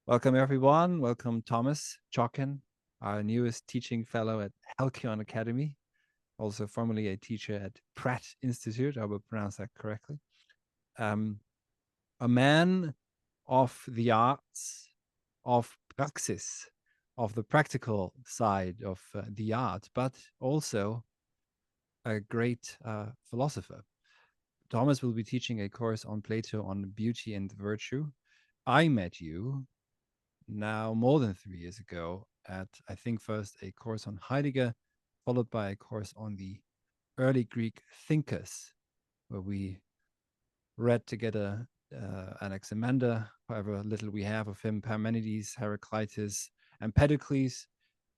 Welcome, everyone. Welcome, Thomas Jockin, our newest teaching fellow at Halcyon Academy, also formerly a teacher at Pratt Institute. I will pronounce that correctly. A man of the arts, of praxis, of the practical side of the art, but also a great philosopher. Thomas will be teaching a course on Plato on beauty and virtue. I met you now more than 3 years ago at, I think, first a course on Heidegger, followed by a course on the early Greek thinkers, where we read together Anaximander, however little we have of him, Parmenides, Heraclitus, Empedocles.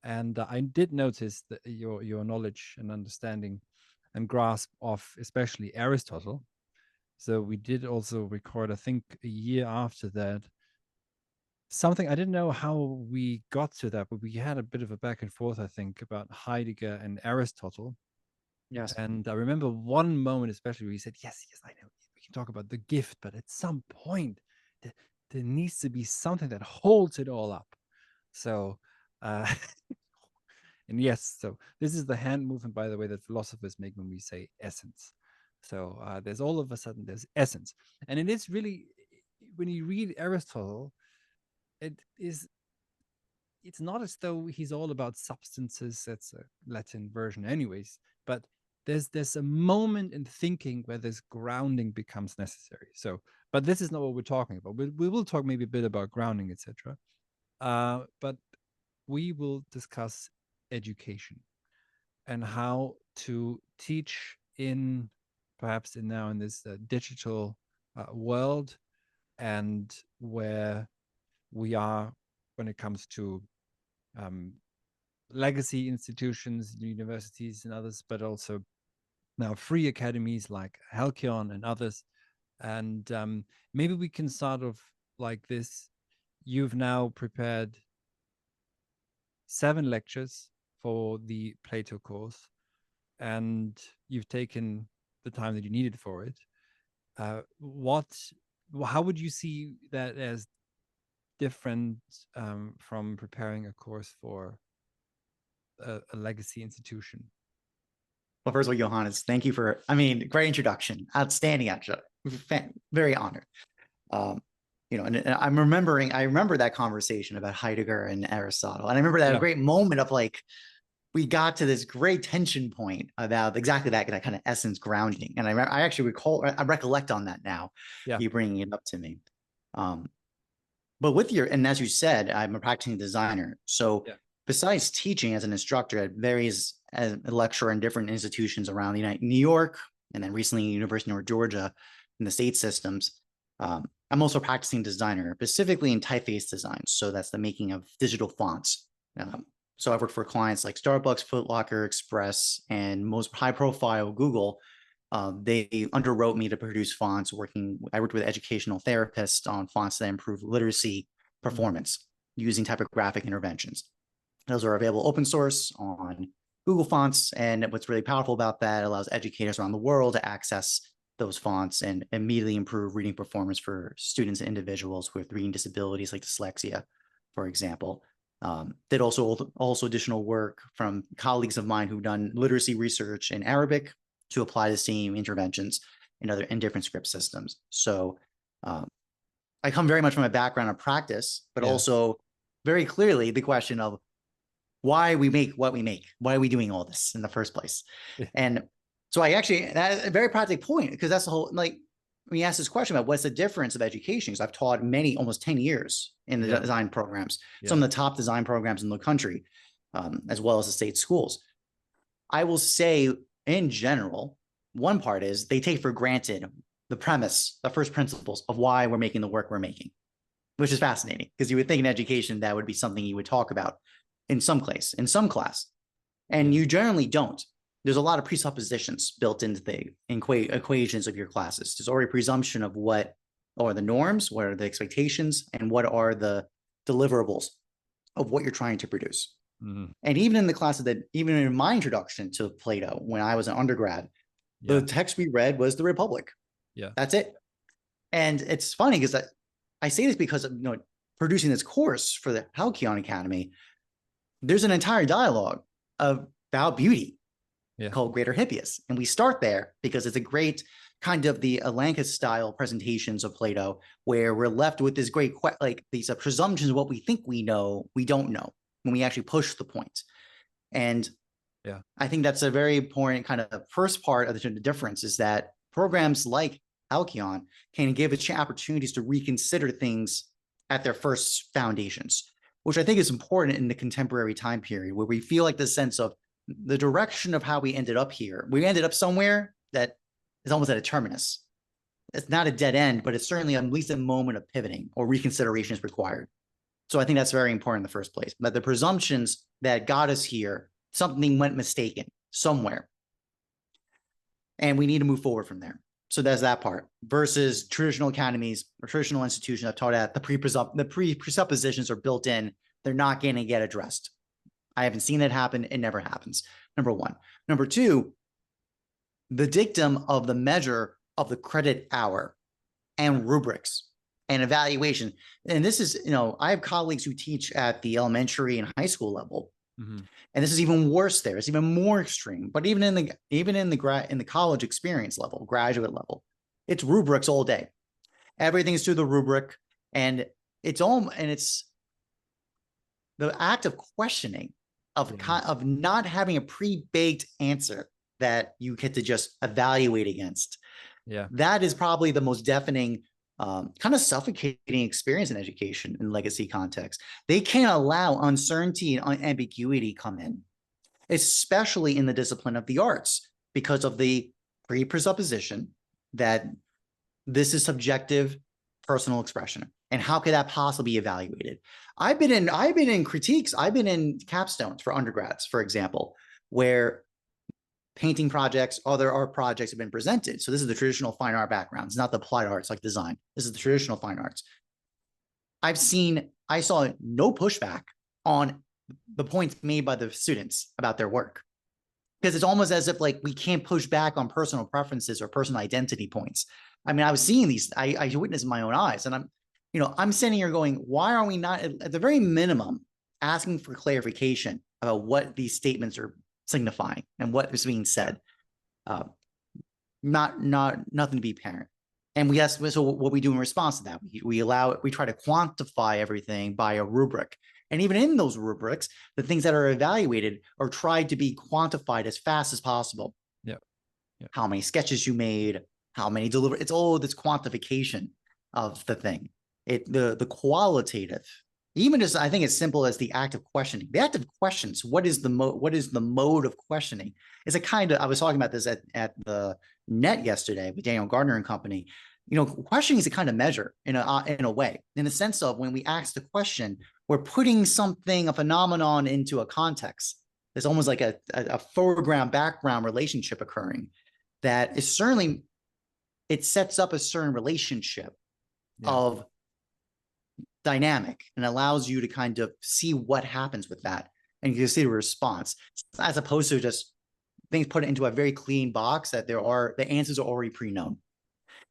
And I did notice that your knowledge and understanding and grasp of especially Aristotle. So we did also record, I think, a year after that, something I didn't know how we got to that, but we had a bit of a back and forth, I think, about Heidegger and Aristotle. Yes. And I remember one moment, especially, where he said, yes, I know we can talk about the gift, but at some point, there needs to be something that holds it all up. So, uh, and yes, so this is the hand movement, by the way, that philosophers make when we say essence. So there's all of a sudden, there's essence. And it is really, when you read Aristotle, it's not as though he's all about substances. That's a Latin version anyways, but there's a moment in thinking where this grounding becomes necessary. So, but this is not what we're talking about. We will talk maybe a bit about grounding, etc. But we will discuss education and how to teach in, perhaps in now in this digital world, and where we are when it comes to legacy institutions, universities and others, but also now free academies like Halcyon and others. And maybe we can start off like this. You've now prepared 7 lectures for the Plato course, and you've taken the time that you needed for it. How would you see that as different from preparing a course for a legacy institution? Well, first of all, Johannes, thank you for, great introduction. Outstanding, actually. Very honored. And I remember that conversation about Heidegger and Aristotle. And I remember that great moment of like, we got to this great tension point about exactly that kind of essence grounding. And I actually I recollect on that now, you bringing it up to me. But and as you said, I'm a practicing designer. So besides teaching as an instructor at various as a lecturer in different institutions around New York, and then recently University of North Georgia in the state systems, I'm also a practicing designer, specifically in typeface design. So that's the making of digital fonts. So I've worked for clients like Starbucks, Foot Locker, Express, and most high profile Google. They underwrote me to produce fonts. I worked with educational therapists on fonts that improve literacy performance using typographic interventions. Those are available open source on Google Fonts. And what's really powerful about that, it allows educators around the world to access those fonts and immediately improve reading performance for students and individuals with reading disabilities like dyslexia, for example. Did also additional work from colleagues of mine who've done literacy research in Arabic to apply the same interventions in different script systems. So I come very much from a background of practice, but also very clearly the question of why we make what we make. Why are we doing all this in the first place? And so that's a very practical point, because that's the whole, like, when you ask this question about what's the difference of education, because I've taught almost 10 years in the design programs, some of the top design programs in the country, as well as the state schools. I will say, in general, one part is they take for granted the premise, the first principles of why we're making the work we're making, which is fascinating, because you would think in education that would be something you would talk about in some class, and you generally don't. There's a lot of presuppositions built into the equations of your classes. There's already a presumption of what are the norms, what are the expectations, and what are the deliverables of what you're trying to produce. And even in the classes even in my introduction to Plato, when I was an undergrad, the text we read was the Republic. That's it. And it's funny because I say this because producing this course for the Halcyon Academy, there's an entire dialogue about beauty called Greater Hippias. And we start there because it's a great kind of the Elanchus style presentations of Plato, where we're left with this great, like these presumptions of what we think we know, we don't know when we actually push the point. And I think that's a very important kind of first part of the difference, is that programs like Halcyon can give opportunities to reconsider things at their first foundations, which I think is important in the contemporary time period, where we feel like the sense of the direction of how we ended up here. We ended up somewhere that is almost at a terminus. It's not a dead end, but it's certainly at least a moment of pivoting or reconsideration is required. So I think that's very important in the first place, that the presumptions that got us here, something went mistaken somewhere, and we need to move forward from there. So there's that part, versus traditional academies or traditional institutions I've taught at, the presuppositions are built in. They're not going to get addressed. I haven't seen it happen. It never happens. Number one. Number two, the dictum of the measure of the credit hour and rubrics and evaluation. And this is, I have colleagues who teach at the elementary and high school level. And this is even worse there. It's even more extreme. But even in the college experience level, graduate level, it's rubrics all day. Everything's through the rubric, and it's the act of questioning, of not having a pre-baked answer that you get to just evaluate against. That is probably the most deafening, kind of suffocating experience in education in legacy context. They can't allow uncertainty and ambiguity come in, especially in the discipline of the arts, because of the presupposition that this is subjective personal expression. And how could that possibly be evaluated? I've been in critiques. I've been in capstones for undergrads, for example, where painting projects, other art projects have been presented. So this is the traditional fine art background. It's not the applied arts like design. This is the traditional fine arts. I saw no pushback on the points made by the students about their work, because it's almost as if like we can't push back on personal preferences or personal identity points. I mean, I was seeing these, I witnessed in my own eyes, and I'm sitting here going, why are we not at the very minimum asking for clarification about what these statements are signifying and what is being said? Nothing to be apparent. And so what we do in response to that, we try to quantify everything by a rubric. And even in those rubrics, the things that are evaluated are tried to be quantified as fast as possible. How many sketches you made, how many delivered. It's all this quantification of the thing. The qualitative, even just, I think, as simple as the act of questioning. The act of questions. What is the mode of questioning? It's a kind of, I was talking about this at the net yesterday with Daniel Gardner and company. Questioning is a kind of measure in a way, in the sense of when we ask the question, we're putting a phenomenon into a context. There's almost like a foreground background relationship occurring that is certainly, it sets up a certain relationship of dynamic and allows you to kind of see what happens with that, and you can see the response, as opposed to just things put into a very clean box that the answers are already pre-known,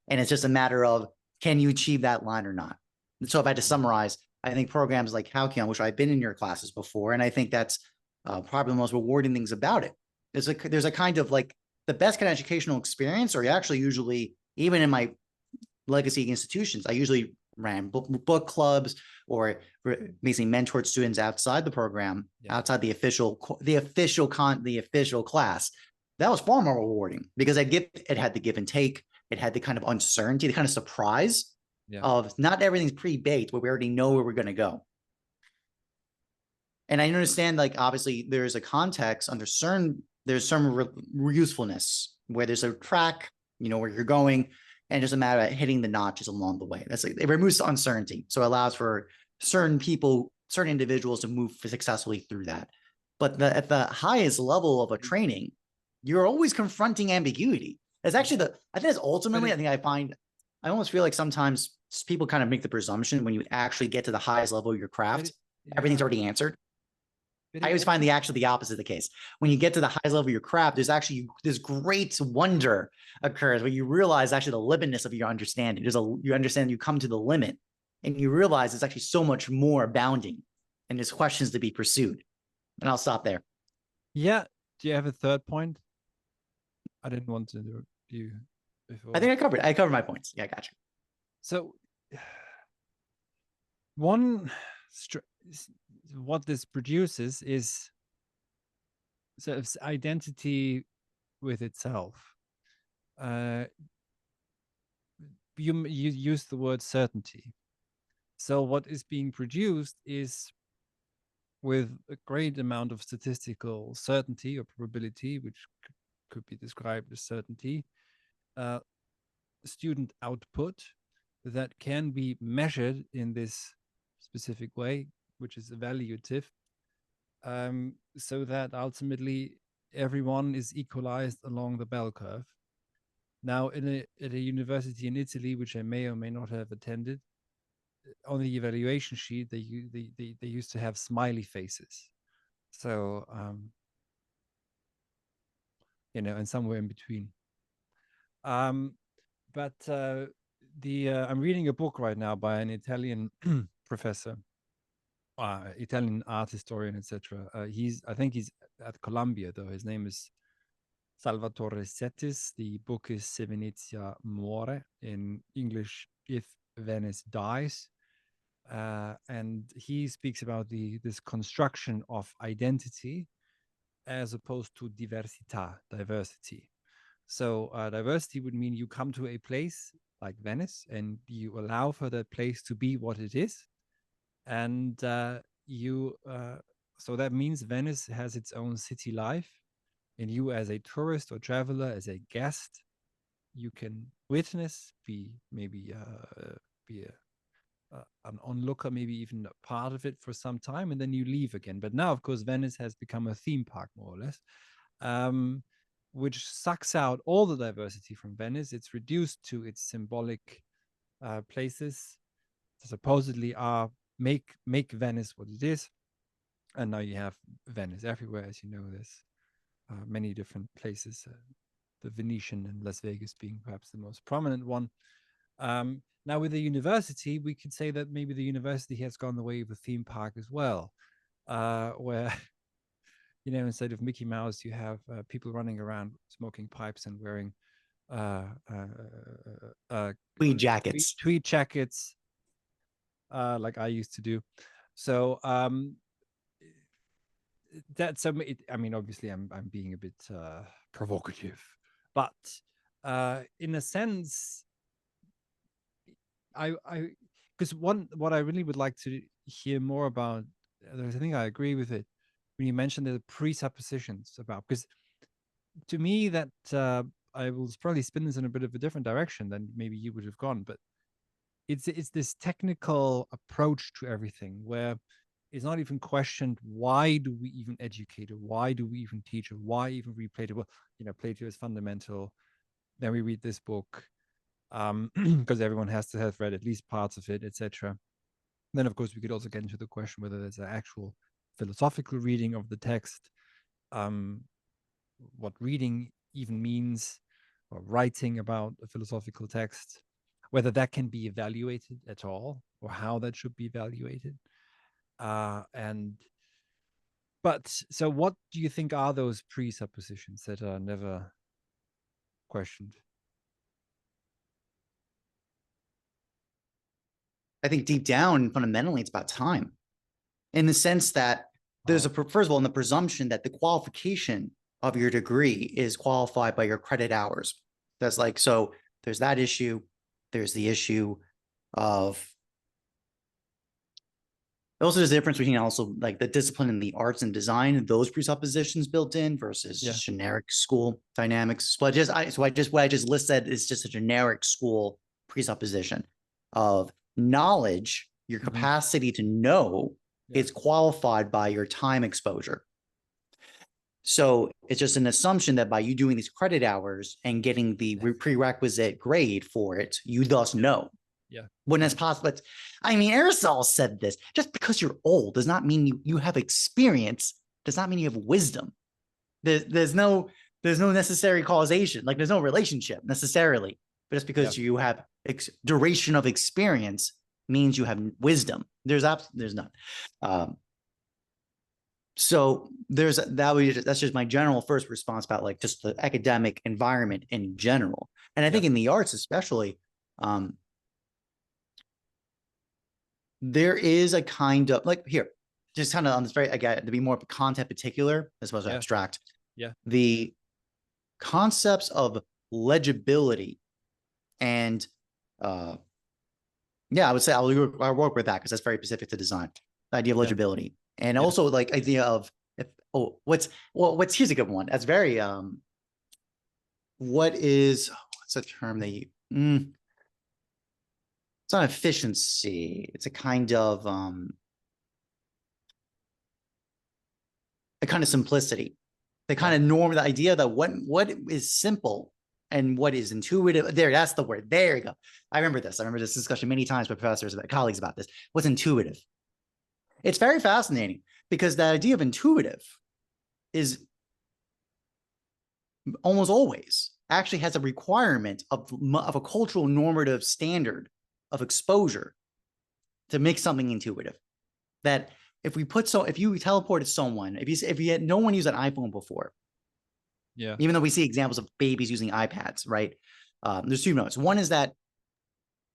and it's just a matter of, can you achieve that line or not? And so if I had to summarize, I think programs like Halcyon, which I've been in your classes before, and I think that's probably the most rewarding things about it. There's a kind of like the best kind of educational experience, or actually usually, even in my legacy institutions, I usually ran book clubs or basically mentored students outside the program, outside the official class. That was far more rewarding, because it had the give and take. It had the kind of uncertainty, the kind of surprise of not everything's pre-baked, but we already know where we're going to go. And I understand, like, obviously there's a context under there's some usefulness where there's a track, where you're going, and it's just a matter of hitting the notches along the way. That's like, it removes uncertainty. So it allows for certain individuals to move successfully through that. But at the highest level of a training, you're always confronting ambiguity. It's actually I think it's ultimately, I almost feel like sometimes people kind of make the presumption when you actually get to the highest level of your craft, everything's already answered. I always find the opposite of the case. When you get to the highest level of your craft, there's actually this great wonder occurs when you realize actually the limitness of your understanding. You understand you come to the limit, and you realize there's actually so much more abounding and there's questions to be pursued. And I'll stop there. Yeah. Do you have a third point? I didn't want to interrupt you before. I think I covered my points. Yeah, I got you. So one what this produces is sort of identity with itself. You use the word certainty. So what is being produced is with a great amount of statistical certainty or probability, which could be described as certainty, student output that can be measured in this specific way, which is evaluative, so that ultimately everyone is equalized along the bell curve. Now, at a university in Italy, which I may or may not have attended, on the evaluation sheet, they used to have smiley faces. So, and somewhere in between. But I'm reading a book right now by an Italian professor, Italian art historian, etc. I think he's at Columbia, though. His name is Salvatore Settis. The book is Se Venezia Muore, in English, If Venice Dies. And he speaks about this construction of identity as opposed to diversity. So diversity would mean you come to a place like Venice and you allow for that place to be what it is. And so that means Venice has its own city life. And you as a tourist or traveler, as a guest, you can witness, be an onlooker, maybe even a part of it for some time, and then you leave again. But now, of course, Venice has become a theme park, more or less, which sucks out all the diversity from Venice. It's reduced to its symbolic places that supposedly make Venice what it is. And now you have Venice everywhere, as you know. There's many different places, the Venetian and Las Vegas being perhaps the most prominent one. Now, with the university, we could say that maybe the university has gone the way of a theme park as well, where, instead of Mickey Mouse, you have people running around smoking pipes and wearing Tweed jackets. Tweed jackets, like I used to do. So that's obviously I'm being a bit provocative, but in a sense, because what I really would like to hear more about, I think I agree with it when you mentioned the presuppositions about, because to me that I will probably spin this in a bit of a different direction than maybe you would have gone, but it's this technical approach to everything where it's not even questioned, why do we even educate, or why do we even teach, or why even read Plato? Well, Plato is fundamental. Then we read this book, because everyone has to have read at least parts of it, etc. Then, of course, we could also get into the question whether there's an actual philosophical reading of the text, what reading even means, or writing about a philosophical text, whether that can be evaluated at all, or how that should be evaluated. So what do you think are those presuppositions that are never questioned? I think deep down, fundamentally, it's about time, in the sense that there's first of all, in the presumption that the qualification of your degree is qualified by your credit hours. That's like, so there's that issue. There's the issue of, also there's a difference between also like the discipline in the arts and design, those presuppositions built in versus just generic school dynamics. But what I just listed is just a generic school presupposition of knowledge. Your capacity to know is qualified by your time exposure. So it's just an assumption that by you doing these credit hours and getting the prerequisite grade for it, you thus know. Yeah. When it's possible. Aristotle said this: just because you're old does not mean you have experience, does not mean you have wisdom. There's no necessary causation, like there's no relationship necessarily. But just because you have duration of experience means you have wisdom. There's none. Um, so that's just my general first response about like just the academic environment in general. And I Yeah. think in the arts especially, um, there is a kind of like here, just kind of on this very again to be more content particular as opposed to Yeah. abstract. Yeah. The concepts of legibility and yeah, I would say I'll work with that because that's very specific to design. The idea of Yeah. legibility and Yeah. also like idea of if what's here's a good one. That's very what is what's a term they it's not efficiency. It's a kind of simplicity. The Yeah. kind of norm, the idea that what is simple and what is intuitive. There, that's the word. There you go. I remember this. I remember this discussion many times with professors, about colleagues about this. What's intuitive? It's very fascinating because the idea of intuitive is almost always actually has a requirement of a cultural normative standard of exposure to make something intuitive. That if you teleported someone, if you had no one used an iPhone before, Yeah. even though we see examples of babies using iPads, right? There's two notes. One is that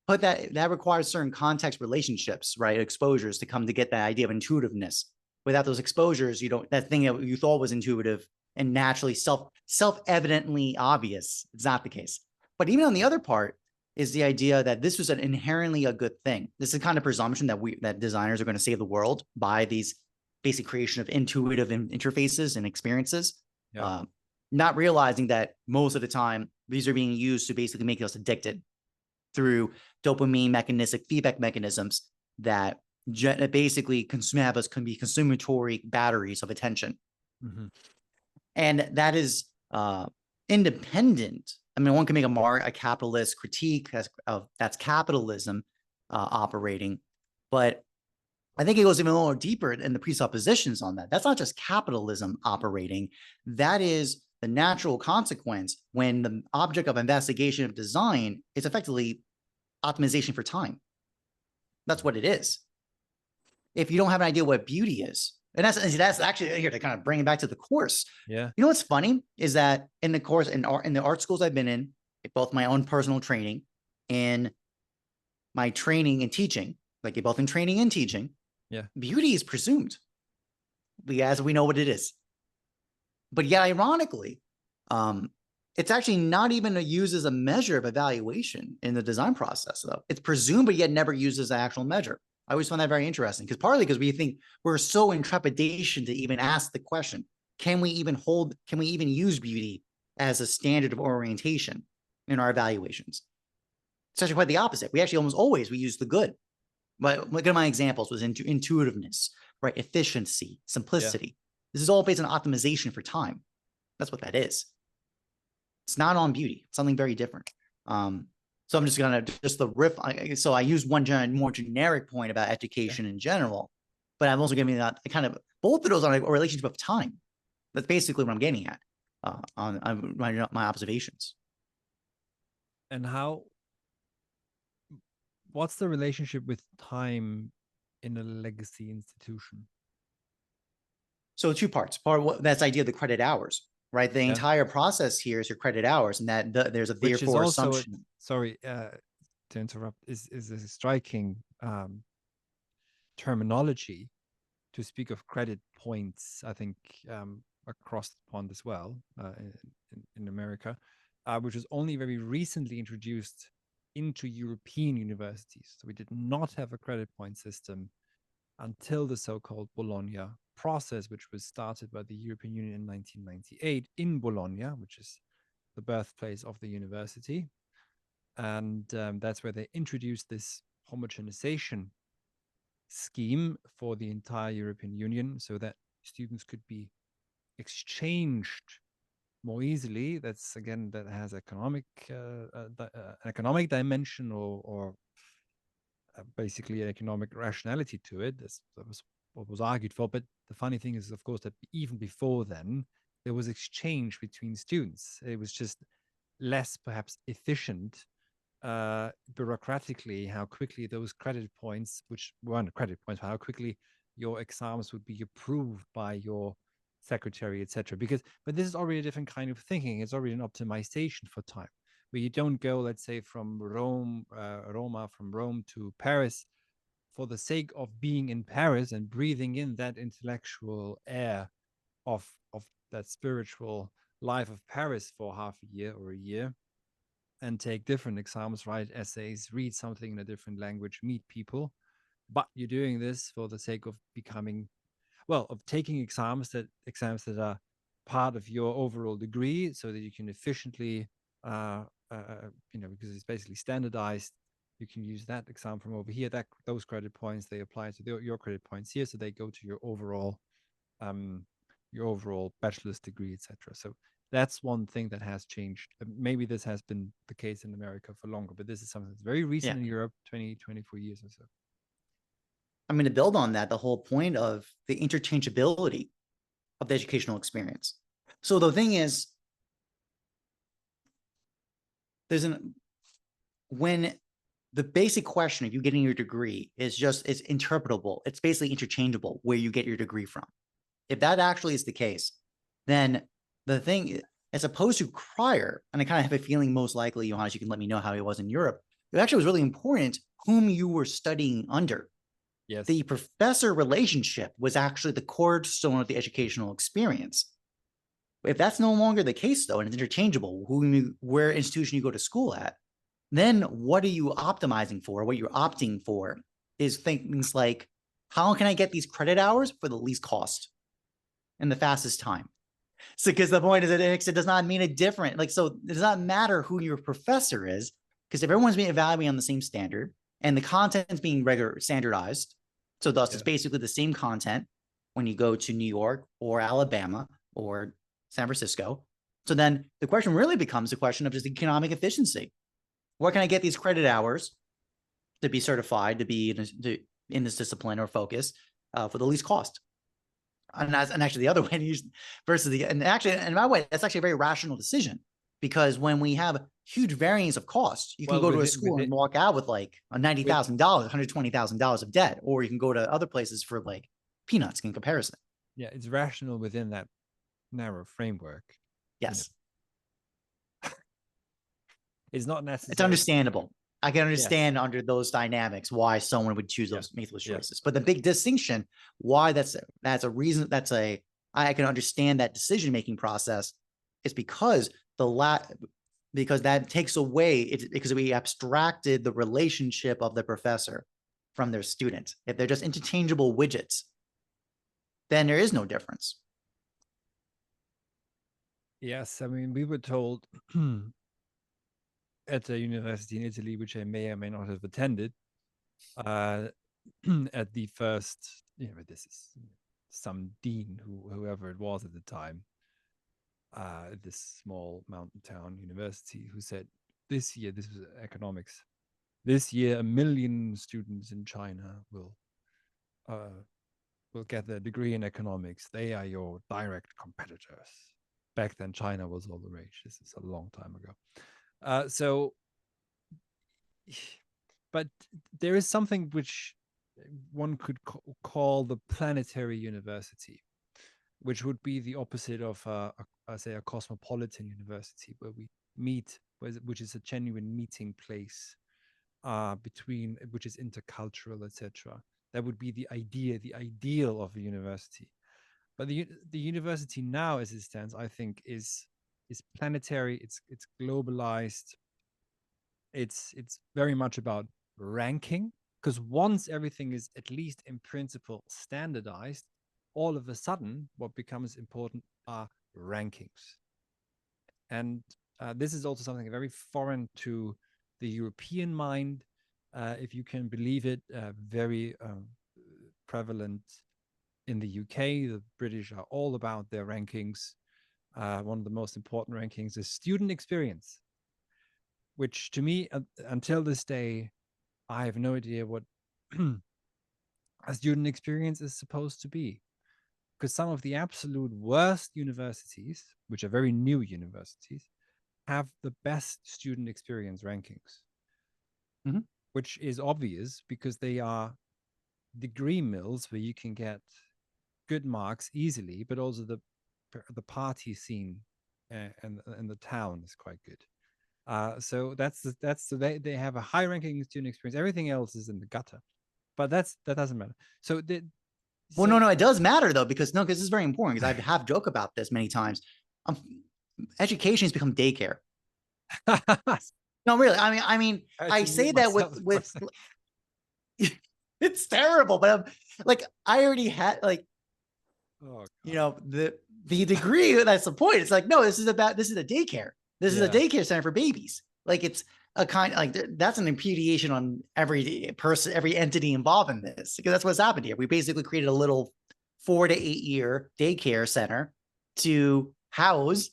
that requires certain context relationships, right? Exposures to come to get that idea of intuitiveness. Without those exposures, you don't that thing that you thought was intuitive and naturally self-evidently obvious. It's not the case. But even on the other part is the idea that this was an inherently a good thing. This is the kind of presumption that designers are going to save the world by these basic creation of intuitive interfaces and experiences. Yeah. Not realizing that most of the time these are being used to basically make us addicted through dopamine mechanistic feedback mechanisms that basically can be consumatory batteries of attention. Mm-hmm. And that is independent. I mean, one can make a capitalist critique of that's capitalism operating, but I think it goes even a little deeper in the presuppositions on that. That's not just capitalism operating. That is the natural consequence when the object of investigation of design is effectively optimization for time. That's what it is. If you don't have an idea what beauty is, and that's actually here to kind of bring it back to the course. Yeah. You know what's funny is that in the course in the art schools I've been in, both my own personal training and my training and teaching, like both in training and teaching, Yeah. beauty is presumed as we know what it is. But yet, ironically, it's actually not even used as a measure of evaluation in the design process, though. It's presumed, but yet never used as an actual measure. I always find that very interesting partly because we think we're so in trepidation to even ask the question, can we even use beauty as a standard of orientation in our evaluations? It's actually quite the opposite. We actually almost always, we use the good. But look at my examples was intuitiveness, right? Efficiency, Yeah. simplicity. This is all based on optimization for time. That's what that is. It's not on beauty. It's something very different. So I'm just gonna the riff. So I use one more generic point about Yeah. education in general, but I'm also giving that kind of both of those on a relationship of time. That's basically what I'm getting at on my observations. And what's the relationship with time in a legacy institution? So two parts. That's the idea of the credit hours, right? The Yeah. entire process here is your credit hours, and that there's a Which is therefore also assumption. sorry to interrupt, is a striking terminology to speak of credit points, I think, across the pond as well, in America, which was only very recently introduced into European universities. So we did not have a credit point system until the so-called Bologna process, which was started by the European Union in 1998 in Bologna, which is the birthplace of the university. And that's where they introduced this homogenization scheme for the entire European Union so that students could be exchanged more easily. That's again, that has economic dimension or basically an economic rationality to it. That was what was argued for. But the funny thing is, of course, that even before then, there was exchange between students. It was just less perhaps efficient bureaucratically how quickly those credit points, which weren't credit points, but how quickly your exams would be approved by your secretary, etc. Because, but this is already a different kind of thinking. It's already an optimization for time, where you don't go, let's say, from from Rome to Paris for the sake of being in Paris and breathing in that intellectual air of that spiritual life of Paris for half a year or a year, and take different exams, write essays, read something in a different language, meet people. But you're doing this for the sake of becoming, well, of taking exams that are part of your overall degree, so that you can efficiently, because it's basically standardized. You can use that exam from over here. That those credit points they apply to your credit points here, so they go to um, your overall bachelor's degree, etc. So that's one thing that has changed. Maybe this has been the case in America for longer, but this is something that's very recent Yeah. in Europe, 20, 24 years or so. I'm going to build on that, the whole point of the interchangeability of the educational experience. So the thing is, when the basic question of you getting your degree is interpretable, it's basically interchangeable where you get your degree from. If that actually is the case, then the thing, as opposed to prior, and I kind of have a feeling most likely, Johannes, you can let me know how it was in Europe, it actually was really important whom you were studying under. Yes. The professor relationship was actually the cornerstone of the educational experience. If that's no longer the case, though, and it's interchangeable, where institution you go to school at, then what are you optimizing for? What you're opting for is things like, how can I get these credit hours for the least cost and the fastest time? So, because the point is that it does not mean a different, so it does not matter who your professor is, because if everyone's being evaluated on the same standard and the content is being standardized, so thus it's basically the same content when you go to New York or Alabama or San Francisco. So then the question really becomes a question of just economic efficiency. Where can I get these credit hours to be certified to be in this discipline or focus for the least cost? And actually the other way versus and in my way, that's actually a very rational decision, because when we have huge variance of cost, you can go to a school and walk out with like $90,000, $120,000 of debt, or you can go to other places for like peanuts in comparison. Yeah, it's rational within that narrow framework. Yes. It's not necessary. It's understandable. I can understand under those dynamics why someone would choose those make those choices. But the big distinction, why that's a reason, I can understand that decision-making process, is because because that takes away because we abstracted the relationship of the professor from their student. If they're just interchangeable widgets, then there is no difference. Yes, I mean, we were told at a university in Italy, which I may or may not have attended, at the first, this is some dean, whoever it was at the time, this small mountain town university, who said, this year, this was economics, this year 1 million students in China will get their degree in economics. They are your direct competitors. Back then, China was all the rage. This is a long time ago. But there is something which one could call the planetary university, which would be the opposite of, say, a cosmopolitan university, where we meet, which is a genuine meeting place between, which is intercultural, etc. That would be the ideal of a university. But the university now, as it stands, I think, is planetary. It's globalized. It's very much about ranking, because once everything is at least in principle standardized, all of a sudden what becomes important are rankings. And this is also something very foreign to the European mind, if you can believe it, very prevalent in the UK. The British are all about their rankings. One of the most important rankings is student experience, which to me, until this day, I have no idea what a student experience is supposed to be. Because some of the absolute worst universities, which are very new universities, have the best student experience rankings. which is obvious because they are degree mills where you can get good marks easily, but also the party scene and the town is quite good. So they have a high ranking student experience. Everything else is in the gutter, but that doesn't matter. So Well, no, it does matter though, because this is very important because I have joked about this many times. Um, Education has become daycare. No, really. I say that with it's terrible, but like I already had like, oh, the degree. That's the point. It's like, no, this is a daycare. This is a daycare center for babies. Like it's a kind like that's an imputation on every person, every entity involved in this, because that's what's happened here. We basically created a little 4 to 8 year daycare center to house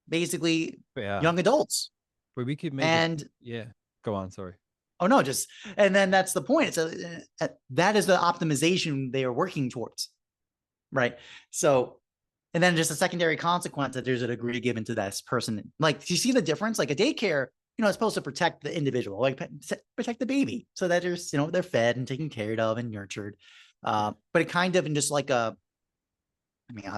basically young adults. But we could make and go on, sorry. Oh no, and then that's the point. That is the optimization they are working towards, right? So, and then just a secondary consequence that there's a degree given to this person. Like, do you see the difference? Like a daycare, it's supposed to protect the individual, like protect the baby, so that there's, they're fed and taken care of and nurtured. But it kind of in just like I'll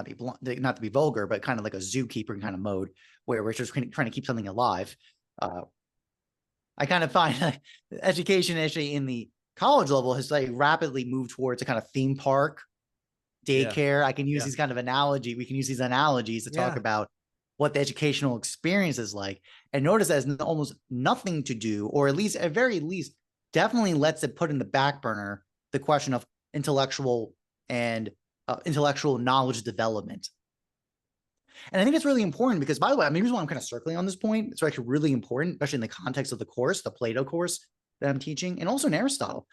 be blunt, not to be vulgar, but kind of like a zookeeper kind of mode where we're just trying to keep something alive. I kind of find education actually in the college level has like rapidly moved towards a kind of theme park daycare. I can use these kind of analogy. We can use these analogies to talk about what the educational experience is like. And notice that has almost nothing to do, or at least at very least, definitely lets it put in the back burner the question of intellectual knowledge development. And I think it's really important because, by the way, here's why I'm kind of circling on this point. It's actually really important, especially in the context of the course, the Plato course that I'm teaching, and also in Aristotle.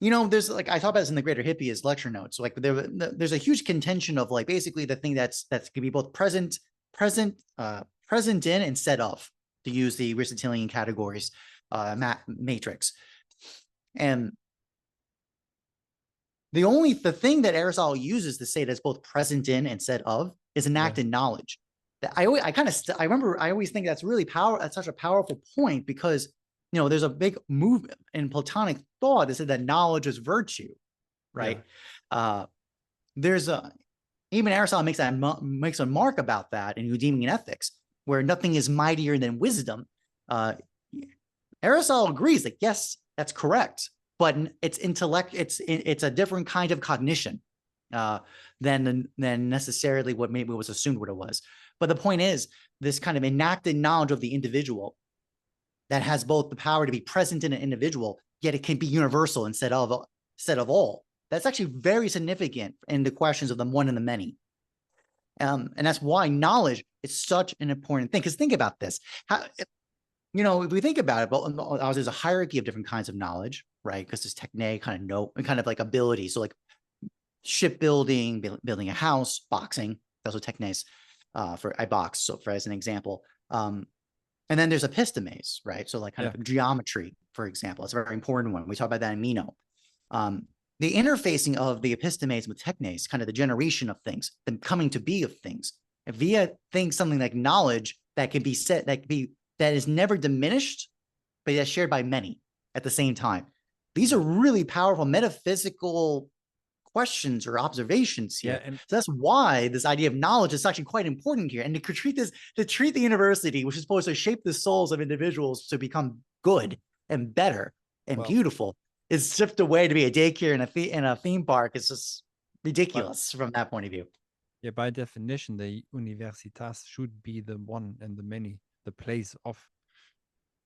There's like, I talk about this in the Greater Hippias lecture notes. Like there's a huge contention of like basically the thing that can be both present in and set of, to use the Aristotelian categories matrix. And the thing that Aristotle uses to say that's both present in and set of is enacted knowledge. I always think that's really that's such a powerful point, because there's a big movement in Platonic thought that said that knowledge is virtue, right? There's even Aristotle makes a mark about that in Eudemian Ethics, where nothing is mightier than wisdom. Aristotle agrees that yes, that's correct, but it's intellect. It's a different kind of cognition than necessarily what maybe was assumed what it was. But the point is, this kind of enacted knowledge of the individual that has both the power to be present in an individual, yet it can be universal instead of all. That's actually very significant in the questions of the one and the many. And that's why knowledge is such an important thing. Because think about this. If we think about it, but there's a hierarchy of different kinds of knowledge, right? Because there's techne, kind of like ability. So like shipbuilding, building a house, boxing, those are technes. I box, so as an example. And then there's epistemes, right? So like kind of geometry, for example. It's a very important one. We talk about that in Meno. The interfacing of the epistemes with technes, kind of the generation of things, the coming to be of things, via things, something like knowledge that can be set, that is never diminished, but that's shared by many at the same time. These are really powerful metaphysical questions or observations here. So that's why this idea of knowledge is actually quite important here. And to treat the university, which is supposed to shape the souls of individuals to become good and better and beautiful, is stripped away to be a daycare and a theme park. It's just ridiculous from that point of view. Yeah, by definition, the universitas should be the one and the many, the place of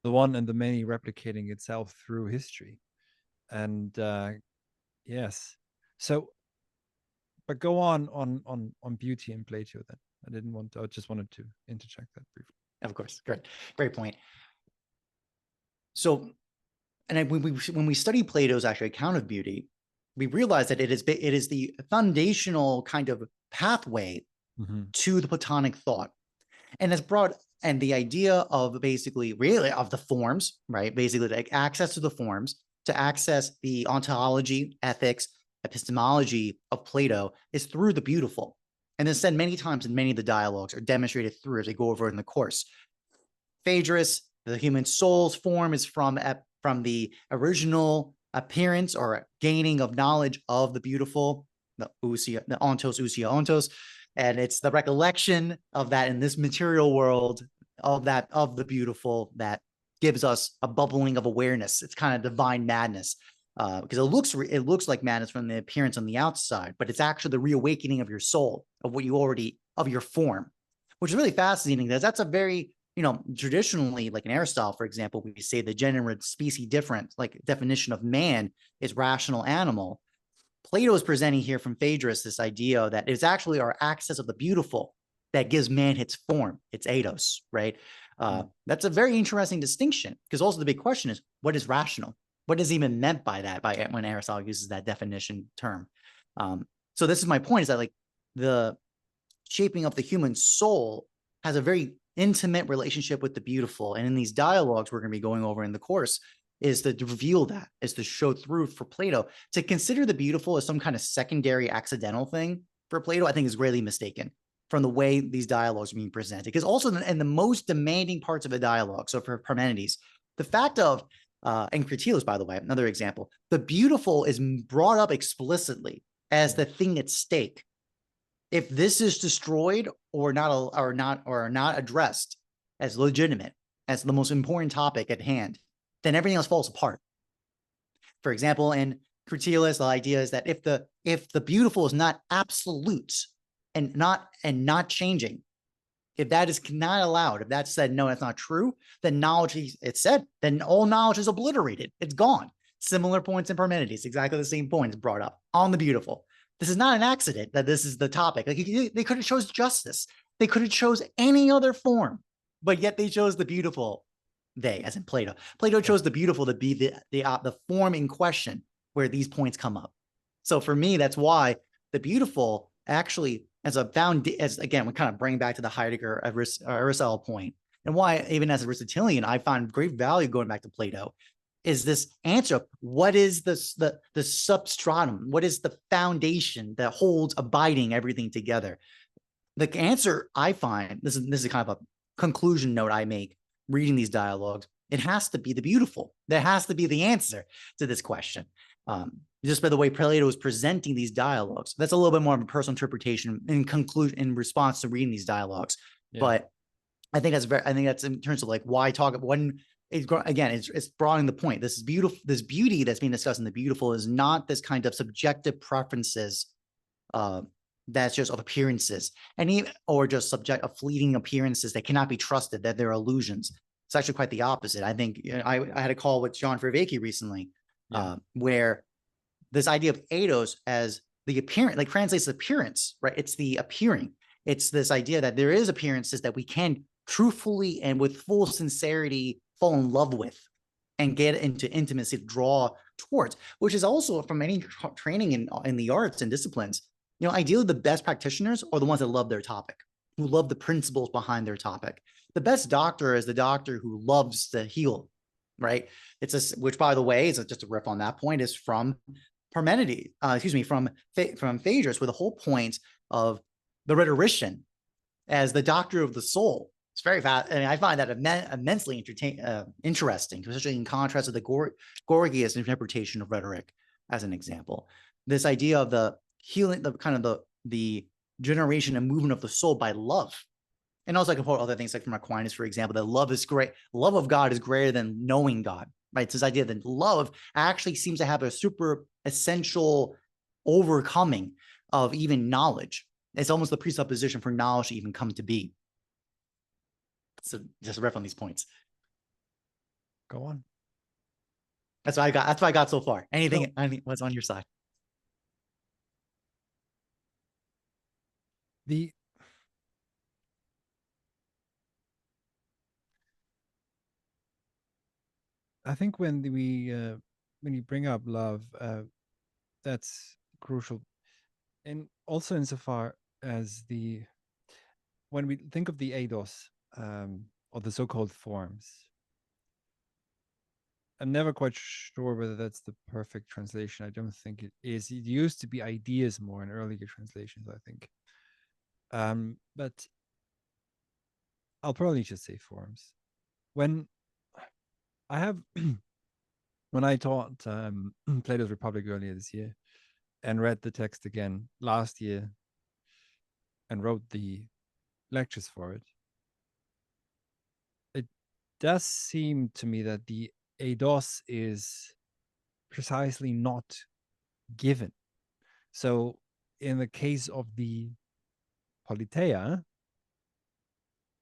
the one and the many replicating itself through history. And yes. So, but go on beauty and Plato then. I just wanted to interject that briefly. Of course. Great point. So, and when we study Plato's actual account of beauty, we realize that it is the foundational kind of pathway to the Platonic thought. And it's brought, and the idea of basically really of the forms, right? Basically like access to the forms, to access the ontology, ethics, epistemology of Plato is through the beautiful. And it's said many times in many of the dialogues, are demonstrated through as they go over in the course. Phaedrus, The human soul's form is from the original appearance or gaining of knowledge of the beautiful, the ousia, the ontos, ousia, ontos, and it's the recollection of that in this material world of the beautiful that gives us a bubbling of awareness. It's kind of divine madness. Because it looks like madness from the appearance on the outside, but it's actually the reawakening of your soul, of what you already, of your form, which is really fascinating. Because that's a very, traditionally, like in Aristotle, for example, we say the gender species difference, like definition of man is rational animal. Plato is presenting here from Phaedrus this idea that it's actually our access of the beautiful that gives man its form, its eidos, right? That's a very interesting distinction, because also the big question is, what is rational? What is even meant by that, when Aristotle uses that definition term? So this is my point, is that like the shaping of the human soul has a very intimate relationship with the beautiful. And in these dialogues we're going to be going over in the course, is to reveal that, is to show through for Plato. To consider the beautiful as some kind of secondary accidental thing for Plato, I think is greatly mistaken from the way these dialogues are being presented. Because also in the most demanding parts of a dialogue, so for Parmenides, the fact of, and Critias, by the way, another example, the beautiful is brought up explicitly as the thing at stake. If this is destroyed or not addressed as legitimate, as the most important topic at hand, then everything else falls apart. For example, in Critias, the idea is that if the beautiful is not absolute and not changing, if that is not allowed, if that's said, no, that's not true, then knowledge, it's said, then all knowledge is obliterated. It's gone. Similar points in Parmenides, exactly the same points brought up on the beautiful. This is not an accident that this is the topic. Like they could have chose justice. They could have chose any other form, but yet they chose the beautiful. They, as in Plato. Plato chose the beautiful to be the form in question where these points come up. So for me, that's why the beautiful actually, as again, we kind of bring back to the Heidegger Aristotle point, and why even as a Aristotelian, I find great value going back to Plato, is this answer: what is the substratum? What is the foundation that holds abiding everything together? The answer I find, this is kind of a conclusion note I make reading these dialogues, it has to be the beautiful. There has to be the answer to this question. Just by the way Plato is presenting these dialogues, that's a little bit more of a personal interpretation in response to reading these dialogues. Yeah. But I think that's in terms of like why talk when again, it's broadening the point. This is beautiful. This beauty that's being discussed in the beautiful is not this kind of subjective preferences that's just of appearances, and even or just subject of fleeting appearances that cannot be trusted, that they're illusions. It's actually quite the opposite. I think I had a call with John Vervaeke recently, where this idea of eidos as the appearance, like translates appearance, right? It's the appearing. It's this idea that there is appearances that we can truthfully and with full sincerity fall in love with and get into intimacy, draw towards, which is also from any training in the arts and disciplines. Ideally the best practitioners are the ones that love their topic, who love the principles behind their topic. The best doctor is the doctor who loves to heal, right? Which, by the way, is just a riff on that point, is from Parmenides, from Phaedrus, where the whole point of the rhetorician as the doctor of the soul. It's very fast, and I find that immensely interesting, especially in contrast to the Gorgias interpretation of rhetoric, as an example. This idea of the healing, the generation and movement of the soul by love. And also I can quote other things like from Aquinas, for example, that love is great. Love of God is greater than knowing God, right? It's this idea that love actually seems to have a super essential overcoming of even knowledge. It's almost the presupposition for knowledge to even come to be. So just a riff on these points. Go on. That's what I got so far. Anything what's on your side? I think when you bring up love, that's crucial, and also insofar as when we think of the eidos, or the so-called forms, I'm never quite sure whether that's the perfect translation. I don't think it is. It used to be ideas more in earlier translations, I think. But I'll probably just say forms. When I have when I taught Plato's Republic earlier this year and read the text again last year and wrote the lectures for it, it does seem to me that the eidos is precisely not given. So in the case of the politeia,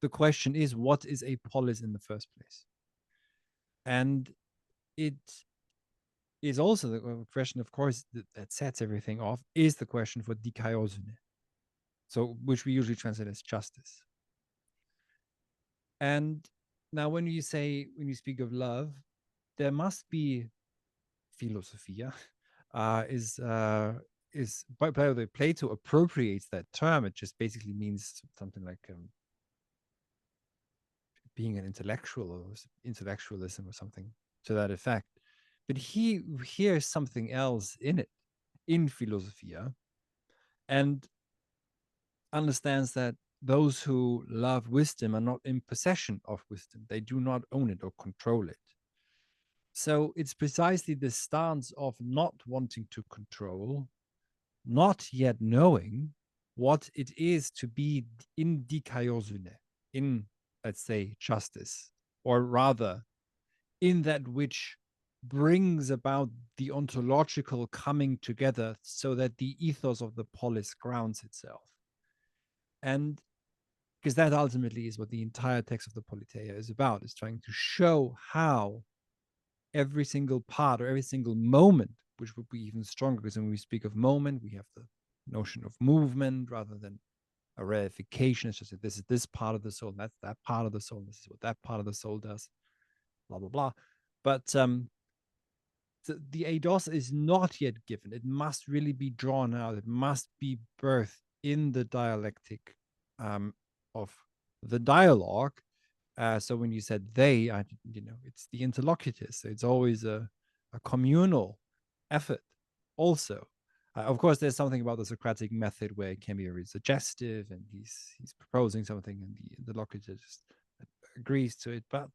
the question is, what is a polis in the first place? And it is also the question, of course, that sets everything off, is the question for dikaiosune, so which we usually translate as justice. And now when you speak of love, there must be philosophia, by the way, Plato appropriates that term. It just basically means something like being an intellectual or intellectualism or something to that effect. But he hears something else in it, in philosophia, and understands that those who love wisdom are not in possession of wisdom. They do not own it or control it. So it's precisely the stance of not wanting to control, not yet knowing what it is to be in dikaiosune, in, let's say, justice, or rather, in that which brings about the ontological coming together so that the ethos of the polis grounds itself. And because that ultimately is what the entire text of the Politeia is about, is trying to show how every single part or every single moment, which would be even stronger, because when we speak of moment, we have the notion of movement rather than a reification. It's just that this is this part of the soul, that's that part of the soul, this is what that part of the soul does, blah, blah, blah. But the eidos is not yet given. It must really be drawn out. It must be birthed in the dialectic of the dialogue. So when you said they, it's the interlocutors. So it's always a communal effort also. Of course, there's something about the Socratic method where it can be very suggestive and he's proposing something and the interlocutor just agrees to it. But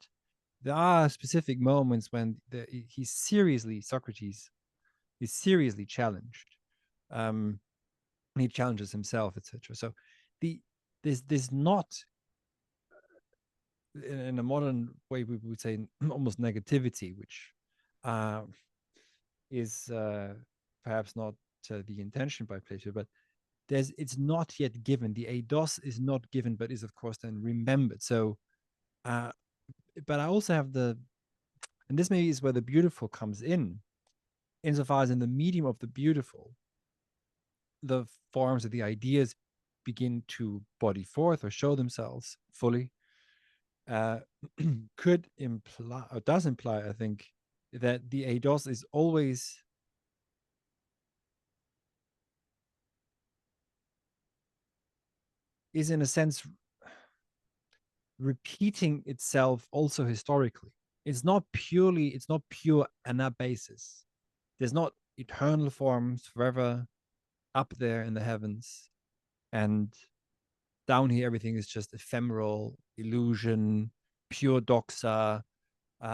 there are specific moments when Socrates is seriously challenged. Um, he challenges himself, etc. So the there's not, in a modern way we would say, almost negativity, which uh, is perhaps not the intention by Plato, but it's not yet given. The eidos is not given, but is of course then remembered. So, but I also have and this maybe is where the beautiful comes in, insofar as in the medium of the beautiful, the forms of the ideas begin to body forth or show themselves fully, uh, could imply, or does imply, I think, that the eidos is in a sense repeating itself also historically. It's not pure anabasis. There's not eternal forms forever up there in the heavens, and down here everything is just ephemeral illusion, pure doxa.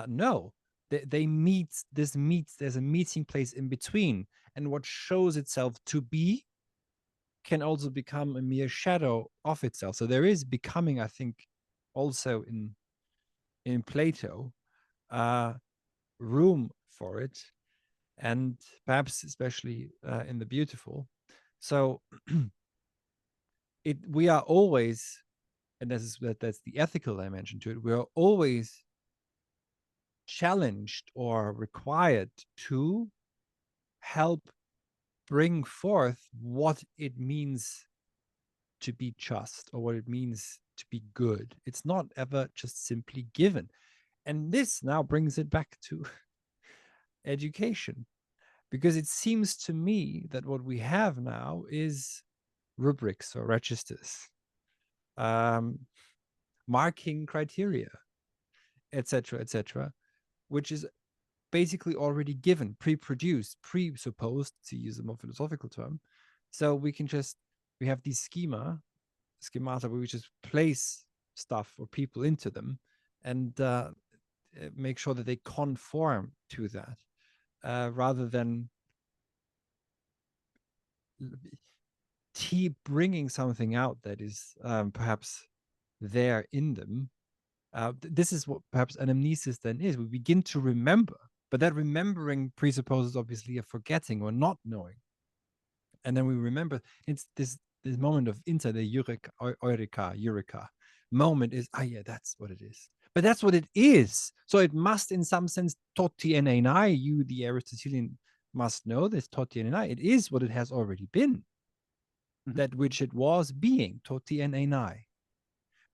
No, they meet. This meets. There's a meeting place in between, and what shows itself to be can also become a mere shadow of itself. So there is becoming, I think, also in Plato, uh, room for it, and perhaps especially in the beautiful. So we are always, and that's the ethical dimension to it. We are always challenged or required to help bring forth what it means to be just or what it means to be good. It's not ever just simply given. And this now brings it back to education, because it seems to me that what we have now is rubrics or registers, um, marking criteria, etc., which is basically already given, pre-produced, presupposed, to use a more philosophical term. So we have these schemata where we just place stuff or people into them, and make sure that they conform to that, rather than keep bringing something out that is perhaps there in them. This is what perhaps anamnesis then is. We begin to remember, but that remembering presupposes obviously a forgetting or not knowing. And then we remember it's this moment of insight, the eureka moment is, yeah, that's what it is. But that's what it is. So it must, in some sense, toti and enai, you, the Aristotelian, must know this toti and enai. It is what it has already been, that which it was being, toti and enai.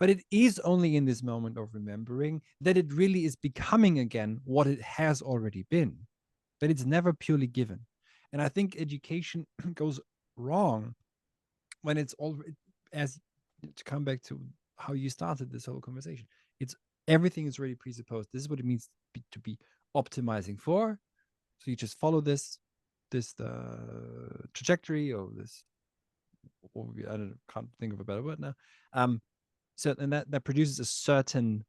But it is only in this moment of remembering that it really is becoming again what it has already been. That it's never purely given. And I think education goes wrong when it's all, as to come back to how you started this whole conversation, it's everything is already presupposed. This is what it means to be optimizing for. So you just follow this trajectory, or this, or can't think of a better word now. So, and that produces a certain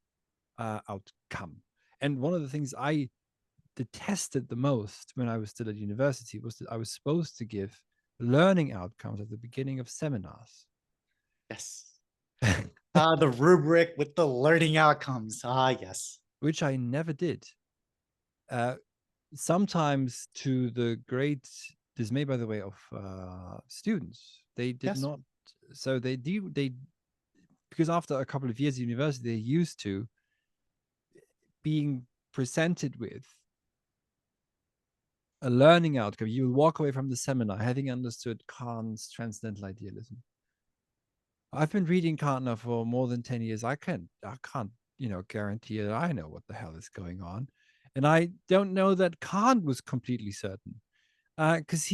outcome. And one of the things I detested the most when I was still at university was that I was supposed to give learning outcomes at the beginning of seminars. Yes. The rubric with the learning outcomes. Yes. Which I never did. Sometimes to the great dismay, by the way, of students. They did not. So they because after a couple of years at university, they're used to being presented with a learning outcome. You will walk away from the seminar having understood Kant's transcendental idealism. I've been reading Kant now for more than 10 years. I can't, guarantee that I know what the hell is going on. And I don't know that Kant was completely certain. Because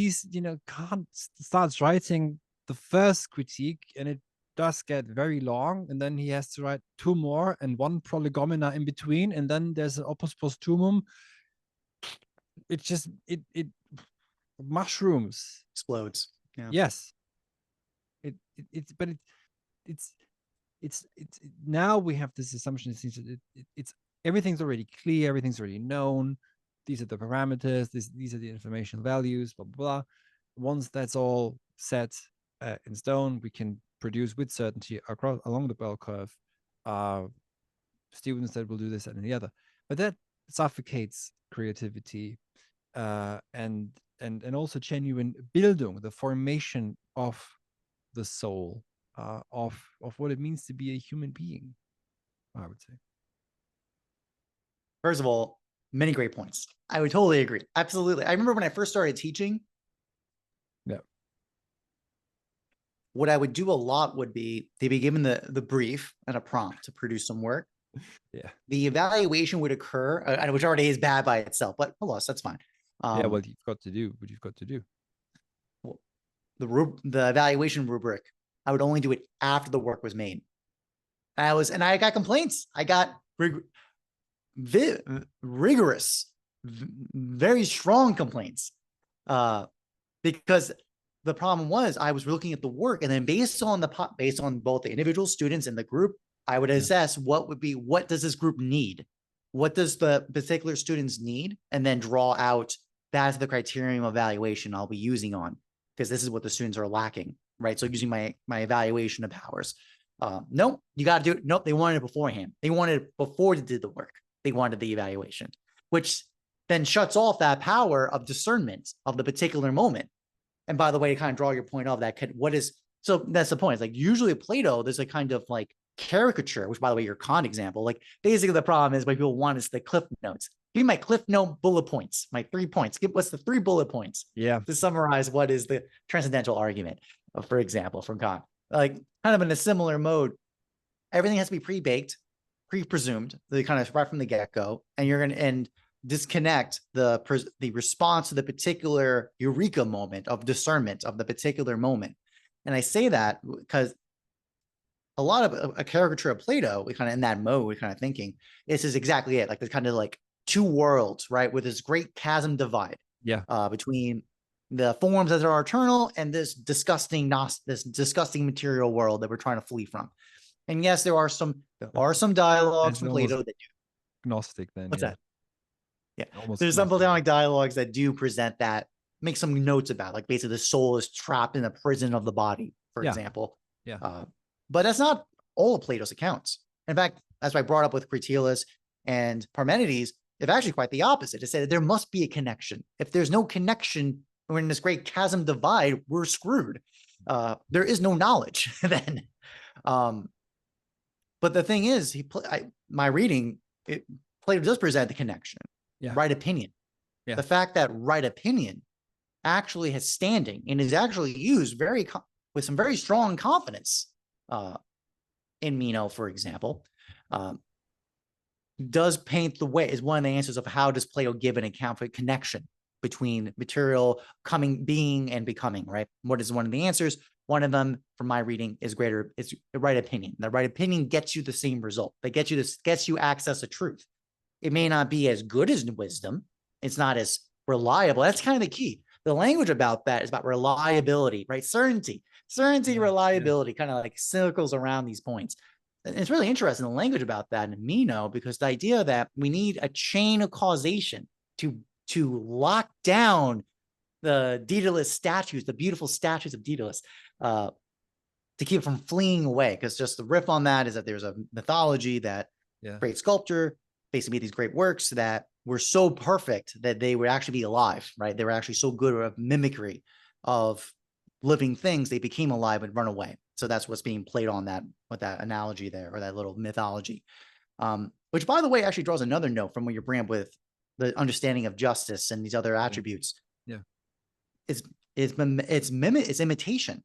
Kant starts writing the first critique, and it does get very long, and then he has to write two more and one prolegomena in between, and then there's an opus posthumum. It just it mushrooms, explodes. Yeah. Yes. It's now we have this assumption. It's everything's already clear, everything's already known. These are the parameters. These are the information values. Blah blah blah. Once that's all set in stone, we can produce with certainty along the bell curve students that will do this and the other. But that suffocates creativity and also genuine Bildung, the formation of the soul, of what it means to be a human being, I would say. First of all, many great points. I would totally agree. Absolutely. I remember when I first started teaching. Yeah. What I would do a lot would be they'd be given the brief and a prompt to produce some work. Yeah. The evaluation would occur, which already is bad by itself, but alas, that's fine. Yeah, well, you've got to do what you've got to do. Well, the evaluation rubric, I would only do it after the work was made. I got complaints. I got rigorous, very strong complaints, because the problem was I was looking at the work, and then based on both the individual students and the group, I would assess what does this group need? What does the particular students need? And then draw out that's the criterion of evaluation I'll be using on, because this is what the students are lacking, right? So using my evaluation of powers. Nope, you got to do it. Nope, they wanted it beforehand. They wanted it before they did the work. They wanted the evaluation, which then shuts off that power of discernment of the particular moment. And by the way, to kind of draw your point of that, so that's the point. It's like usually Plato, there's a kind of like caricature, which by the way, your Kant example, like basically the problem is what people want is the cliff notes. Give me my cliff note bullet points, my 3 points. What's the 3 bullet points? Yeah. To summarize what is the transcendental argument, for example, from Kant. Like kind of in a similar mode, everything has to be pre-baked, pre-presumed, kind of right from the get-go, and you're going to disconnect the response to the particular eureka moment of discernment of the particular moment. And I say that because a lot of a caricature of Plato, we kind of in that mode, kind of thinking, this is exactly it. Like there's kind of like two worlds, right? With this great chasm divide between the forms that are eternal and this disgusting material world that we're trying to flee from. And yes, there are some dialogues from Plato that do. Gnostic then. What's Yeah. that? Yeah. Almost There's some Gnostic. Platonic dialogues that do present that, make some notes about, like basically the soul is trapped in the prison of the body, for Yeah. example. Yeah. But that's not all of Plato's accounts. In fact, as I brought up with Cratylus and Parmenides, it's actually quite the opposite. It said there must be a connection. If there's no connection, we're in this great chasm divide, we're screwed. There is no knowledge then. But the thing is, my reading, Plato does present the connection, Yeah. right opinion. Yeah. The fact that right opinion actually has standing and is actually used with some very strong confidence in Meno, for example, does paint the way, is one of the answers of how does Plato give an account for connection between material being and becoming, right? What is one of the answers? One of them, from my reading, is the right opinion. The right opinion gets you the same result. That gets you access to truth. It may not be as good as wisdom. It's not as reliable. That's kind of the key. The language about that is about reliability, right? Certainty, reliability, kind of like circles around these points. And it's really interesting, the language about that in Meno, because the idea that we need a chain of causation to lock down the Daedalus statues, the beautiful statues of Daedalus, to keep it from fleeing away. Because just the riff on that is that there's a mythology that great sculpture basically made these great works that were so perfect that they would actually be alive, right? They were actually so good at mimicry of living things, they became alive and run away. So that's what's being played on that with that analogy there, or that little mythology. Which, by the way, actually draws another note from what you're bringing up with the understanding of justice and these other attributes. Yeah. It's imitation.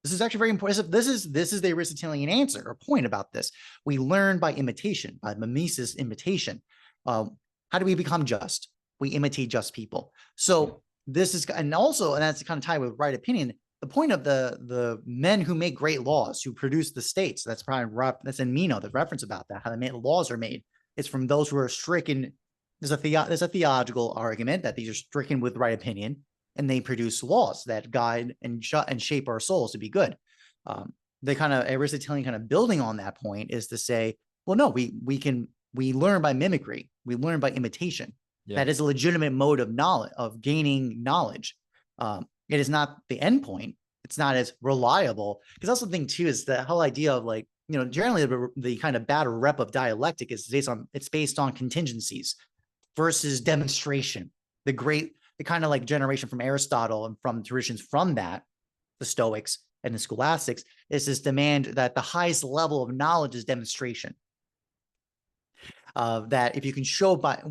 This is actually very important. This is the Aristotelian answer or point about this. We learn by imitation, by mimesis, imitation. How do we become just? We imitate just people. So this is, and that's kind of tied with right opinion. The point of the men who make great laws, who produce the states, that's probably that's in Meno, the reference about that, how the laws are made. It's from those who are stricken. There's a theological argument that these are stricken with right opinion, and they produce laws that guide and shape our souls to be good. The kind of Aristotelian kind of building on that point is to say, well, no, we learn by mimicry, we learn by imitation. Yeah. That is a legitimate mode of knowledge, of gaining knowledge. It is not the end point. It's not as reliable. Because also the thing too is the whole idea of, like, generally the kind of bad rep of dialectic is based on contingencies versus demonstration. The kind of like generation from Aristotle and from traditions from that, the Stoics and the Scholastics, is this demand that the highest level of knowledge is demonstration. That if you can show by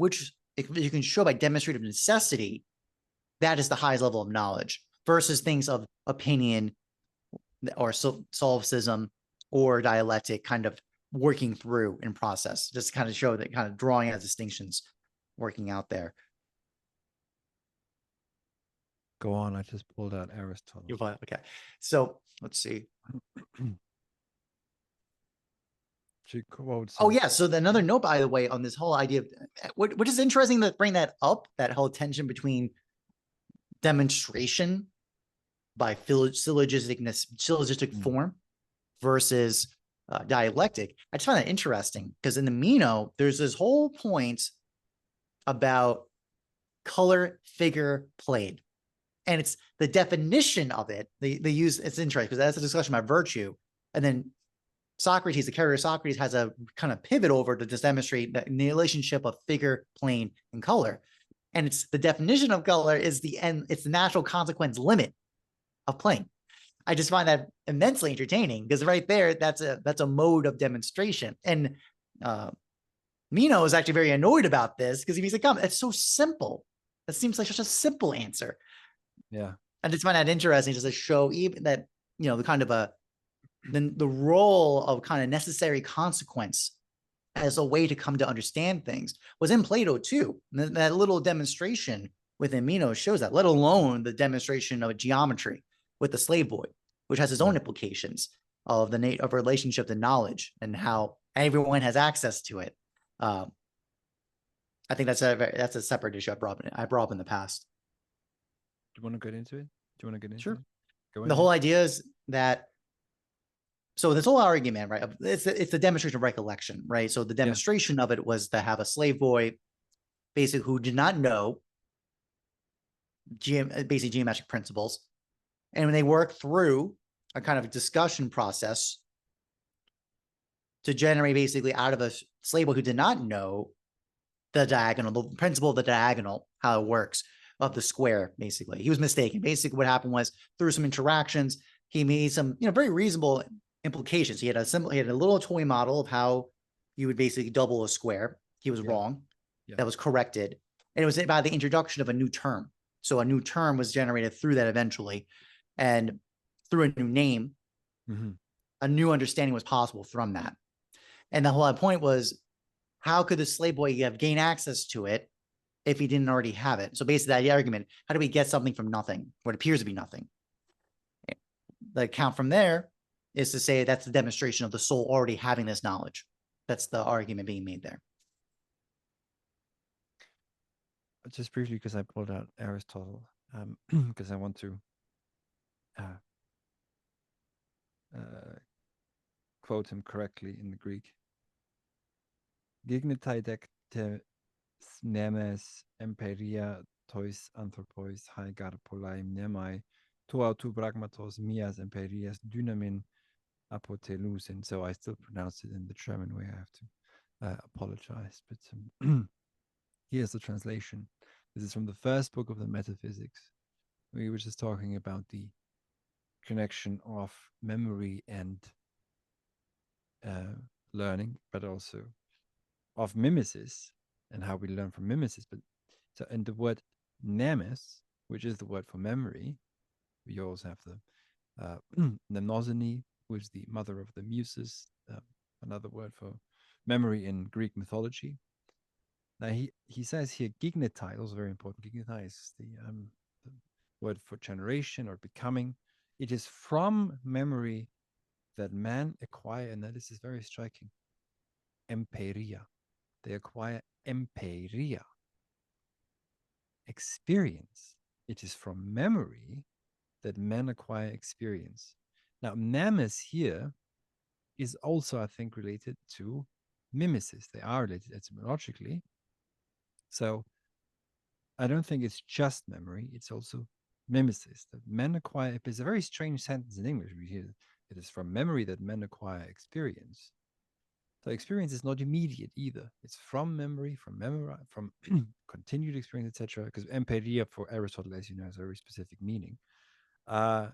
demonstrative necessity, that is the highest level of knowledge, versus things of opinion or solipsism or dialectic kind of working through in process. Just to kind of show that, kind of drawing out distinctions, working out there. Go on. I just pulled out Aristotle. You're fine. Okay. So let's see. Oh yeah. So another note, by the way, on this whole idea of which is interesting to bring that up, that whole tension between demonstration by syllogistic form versus dialectic. I just find that interesting because in the Meno, there's this whole point about color figure played. And it's the definition of it. They use, it's interesting because that's a discussion about virtue. And then Socrates, the character of Socrates, has a kind of pivot over to just demonstrate the relationship of figure, plane, and color. And it's the definition of color is the end, it's the natural consequence limit of plane. I just find that immensely entertaining because right there, that's a mode of demonstration. And Meno is actually very annoyed about this because he's like, "Come, it's so simple. That seems like such a simple answer." Yeah. I just find that interesting, just to show even that, the kind of the role of kind of necessary consequence as a way to come to understand things was in Plato too. And that little demonstration within Meno shows that, let alone the demonstration of geometry with the slave boy, which has its own implications of of relationship to knowledge and how everyone has access to it. I think that's a separate issue I brought up in the past. Do you want to get into it? Sure. Go the whole idea is that So this whole argument, right? It's the demonstration of recollection, right? So the Yeah. demonstration of it was to have a slave boy, basically, who did not know basic geometric principles, and when they worked through a kind of discussion process to generate basically out of a slave boy who did not know the diagonal, the principle of the diagonal, how it works of the square, basically. He was mistaken. Basically, what happened was through some interactions, he made some, very reasonable implications. He had a little toy model of how you would basically double a square. He was Yeah. wrong. Yeah. That was corrected. And it was by the introduction of a new term. So a new term was generated through that eventually. And through a new name, Mm-hmm. a new understanding was possible from that. And the whole point was, how could the slave boy have gained access to it if he didn't already have it? So basically, the argument: how do we get something from nothing, what appears to be nothing? The account from there is to say that's the demonstration of the soul already having this knowledge. That's the argument being made there. Just briefly, because I pulled out Aristotle, because I want to uh, uh, quote him correctly in the Greek. Gignetai dekte nemes emperia tois anthropois haigar polai mnemai to autu pragmatos mias emperias dynamin apotelus. And so I still pronounce it in the German way. I have to apologize. But here's the translation. This is from the first book of the Metaphysics. We were just talking about the connection of memory and learning, but also of mimesis and how we learn from mimesis. But so, and the word nemes, which is the word for memory, we also have the mnemosine, which is the mother of the muses, another word for memory in Greek mythology. Now he says here gignetai, also very important. Gignetai is the word for generation or becoming. It is from memory that man acquire, and that is very striking, empiria. They acquire empiria, experience. It is from memory that men acquire experience. Now, mnemes here is also, I think, related to mimesis. They are related etymologically. So I don't think it's just memory, it's also mimesis. That men acquire, it's a very strange sentence in English. We hear it is from memory that men acquire experience. So experience is not immediate either. It's from memory, from continued experience, etc. Because empiria for Aristotle, as you know, has a very specific meaning. So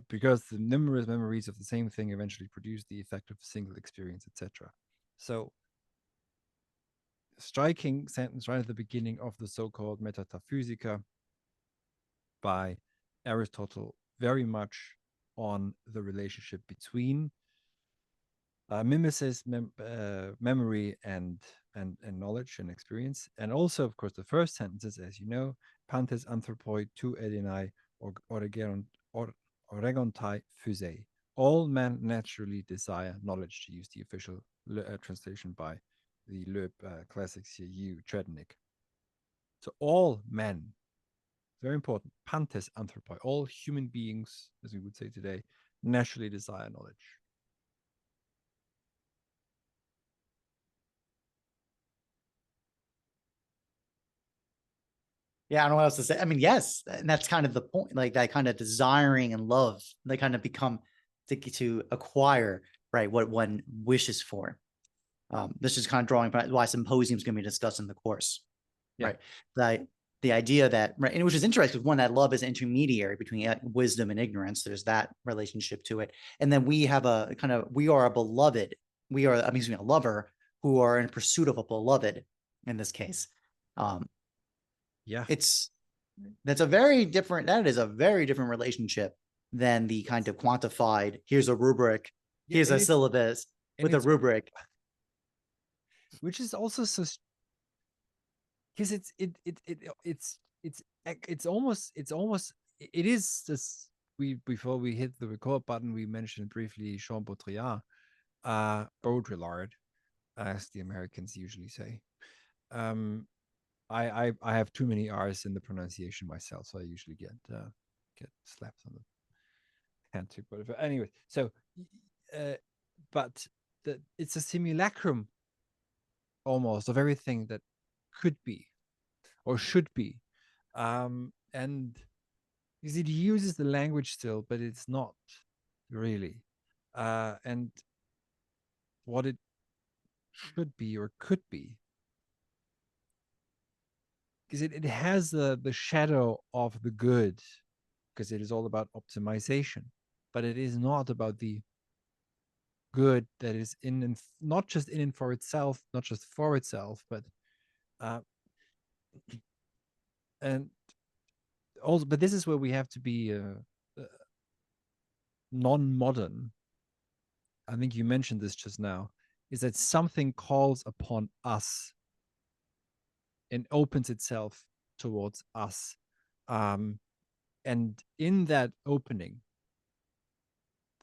because the numerous memories of the same thing eventually produce the effect of a single experience, etc. So striking sentence right at the beginning of the so-called Metaphysica by Aristotle, very much on the relationship between mimesis, memory, and knowledge and experience. And also, of course, the first sentences, as you know, pantes anthropoi tu edenai oregontai physei. All men naturally desire knowledge, to use the official translation by the Loeb classics here, U. Trednik. So all men, very important, pantes anthropoi, all human beings, as we would say today, naturally desire knowledge. Yeah, I don't know what else to say. I mean, yes, and that's kind of the point. Like that kind of desiring and love, they kind of become to acquire, right, what one wishes for. This is kind of drawing why symposium is going to be discussed in the course, Yeah. right? The idea that, right, and which is interesting because one, that love is intermediary between wisdom and ignorance. There's that relationship to it, and then we have a kind of, we are a beloved, we are, I mean, a lover who are in pursuit of a beloved in this case. Yeah. It's That is a very different relationship than the kind of quantified, here's a rubric, Yeah, here's a syllabus and with a it's rubric. which is also so because it's almost it is this. We Before we hit the record button, we mentioned briefly Jean Baudrillard, Baudrillard, as the Americans usually say. um I have too many R's in the pronunciation myself, so I usually get slapped on them. Can't whatever. Anyway, so but it's a simulacrum almost of everything that could be or should be. And because it uses the language still, but it's not really. And what it should be or could be, because it has the shadow of the good, because it is all about optimization, but it is not about the good that is in and not just in and for itself, not just for itself, but uh, and also, but this is where we have to be non-modern. I think you mentioned this just now, is that something calls upon us and opens itself towards us. Um, and in that opening,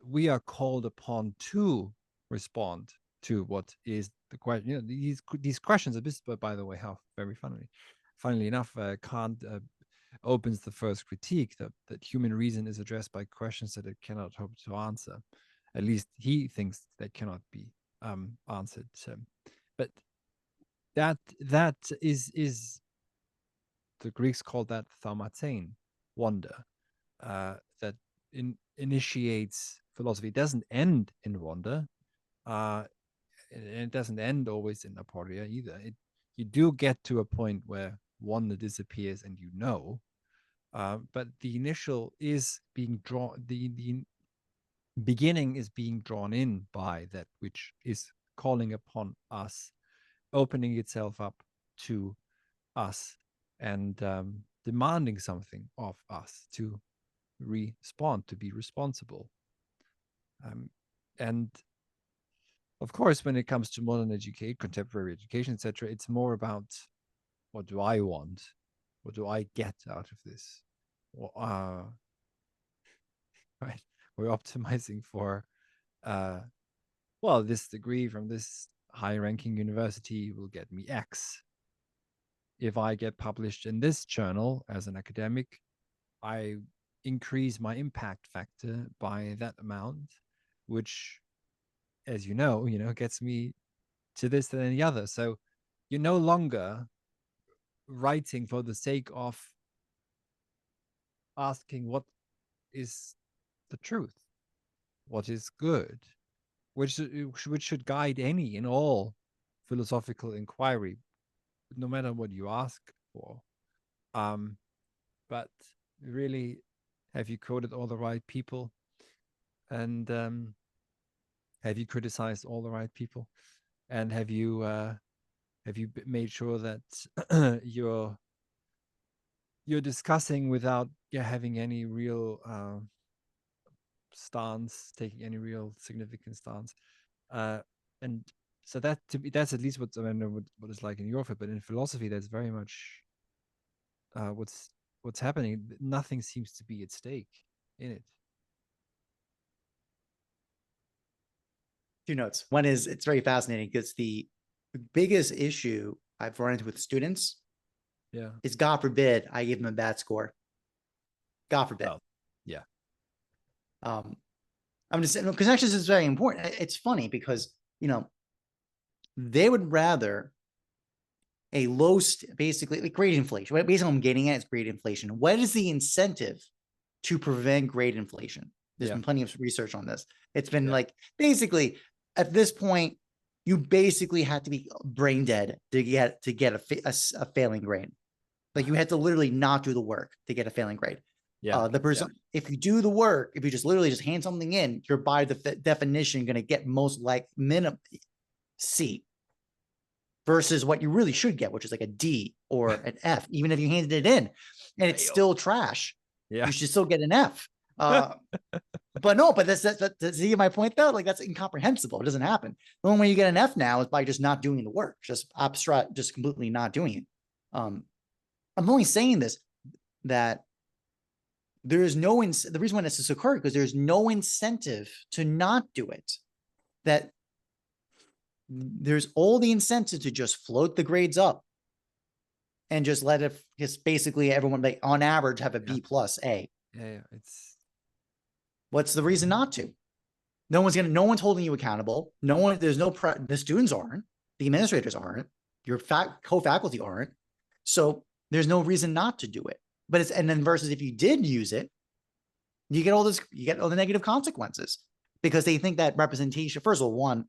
we are called upon to respond to what is the question. You know, these questions are this, by the way, how very funnily enough, Kant opens the first critique that human reason is addressed by questions that it cannot hope to answer. At least he thinks that cannot be answered. But that is the Greeks called that thaumatein, wonder, that initiates philosophy. It doesn't end in wonder, and it doesn't end always in aporia either. You do get to a point where wonder disappears, and you know. But the initial is being drawn. The beginning is being drawn in by that which is calling upon us, opening itself up to us, and demanding something of us to respond, to be responsible. And of course, when it comes to modern education, contemporary education, etc., it's more about what do I want? What do I get out of this? Well, right? We're optimizing for, well, this degree from this high-ranking university will get me X. If I get published in this journal as an academic, I increase my impact factor by that amount, which, as you know, gets me to this than any other. So you're no longer writing for the sake of asking what is the truth, what is good, which should guide any and all philosophical inquiry, no matter what you ask for. Um, but really, have you quoted all the right people, and have you criticized all the right people, and have you made sure that you're discussing without having any real stance, taking any real significant stance, and so that to me, that's at least what I don't know what it's like in your field, but in philosophy, that's very much what's happening. Nothing seems to be at stake in it. Two notes. One is it's very fascinating because the biggest issue I've run into with students Yeah. is, God forbid, I give them a bad score. God forbid. Well, yeah. I'm just saying, because actually this is very important. It's funny because, they would rather a basically like grade inflation. Basically, what I'm getting at is grade inflation. What is the incentive to prevent grade inflation? There's been plenty of research on this. It's been like, basically, at this point, you basically had to be brain dead to get a failing grade. Like you had to literally not do the work to get a failing grade. The person, if you do the work, if you just literally just hand something in, you're by the definition going to get most like minimum C, versus what you really should get, which is like a D or an F, even if you handed it in and it's still trash. You should still get an F. But no, but that's see my point though. Like that's incomprehensible. It doesn't happen. The only way you get an F now is by just not doing the work, just abstract, just completely not doing it. I'm only saying this that there is no the reason why this has occurred because there's no incentive to not do it. That there's all the incentive to just float the grades up and just let it just basically everyone like on average have a B plus A. Yeah, it's What's the reason not to? No one's holding you accountable. The students aren't, the administrators aren't, your co-faculty aren't. So there's no reason not to do it. And then versus if you did use it, you get all the negative consequences because they think that representation, first of all, one,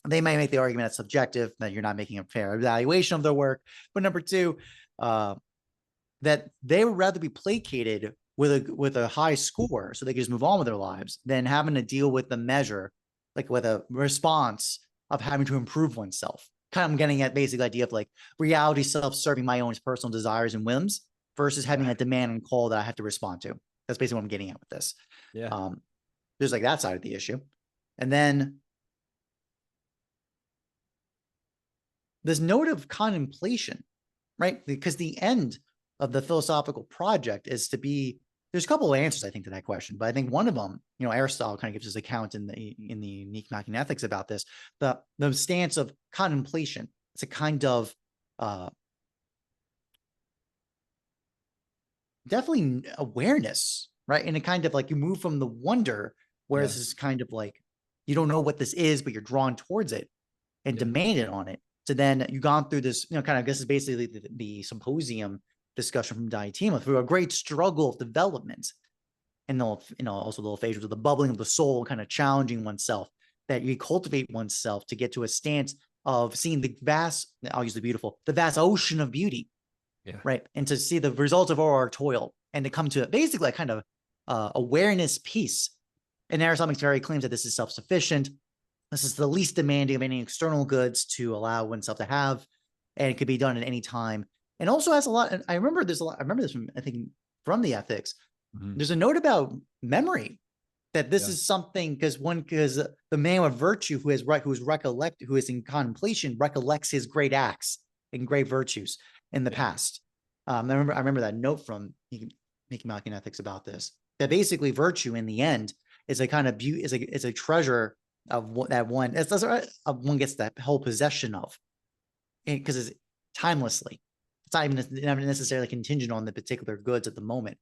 they may make the argument that's subjective, that you're not making a fair evaluation of their work. But number two, that they would rather be placated with a high score so they can just move on with their lives than having to deal with the measure, like with a response of having to improve oneself. Kind of I'm getting at basic idea of like reality self-serving my own personal desires and whims versus having a demand and call that I have to respond to. That's basically what I'm getting at with this. Yeah. There's like that side of the issue. And then this note of contemplation, right? Because the end of the philosophical project is to be, there's a couple of answers, I think, to that question. But I think one of them, Aristotle kind of gives his account in the Nicomachean Ethics about this, the stance of contemplation. It's a kind of definitely awareness, right? And a kind of like you move from the wonder, where this is kind of like you don't know what this is, but you're drawn towards it and demanded on it. So then you've gone through this, kind of, I guess is basically the symposium discussion from Diotima through a great struggle of development. And also the little phase of the bubbling of the soul, kind of challenging oneself, that you cultivate oneself to get to a stance of seeing the vast, I'll use the vast ocean of beauty. Yeah. Right. And to see the results of all our toil and to come to basically a kind of awareness piece. And Aristotle very claims that this is self-sufficient. This is the least demanding of any external goods to allow oneself to have. And it could be done at any time. And also has a lot. And I remember this from, I think, from the ethics. Mm-hmm. There's a note about memory, that this is something because the man of virtue who is in contemplation recollects his great acts and great virtues in the past. I remember that note from Nicomachean Ethics about this, that basically virtue in the end is a kind of beauty, is a treasure of what that one gets that whole possession of, because it's timelessly. It's not even necessarily contingent on the particular goods at the moment.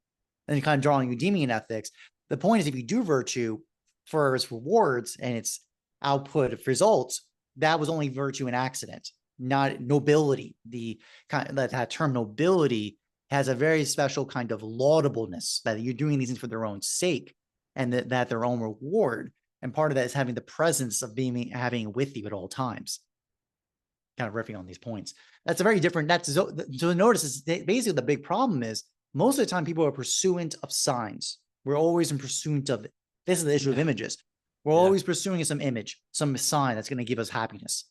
And then kind of drawing Eudemian ethics, the point is if you do virtue for its rewards and its output of results, that was only virtue and accident, not nobility. The kind of that term nobility has a very special kind of laudableness, that you're doing these things for their own sake and that their own reward. And part of that is having the presence of having with you at all times. Kind of riffing on these points. That's a very different, so notice is basically the big problem is most of the time people are pursuant of signs. We're always in pursuit of, this is the issue of images. We're always pursuing some image, some sign that's going to give us happiness.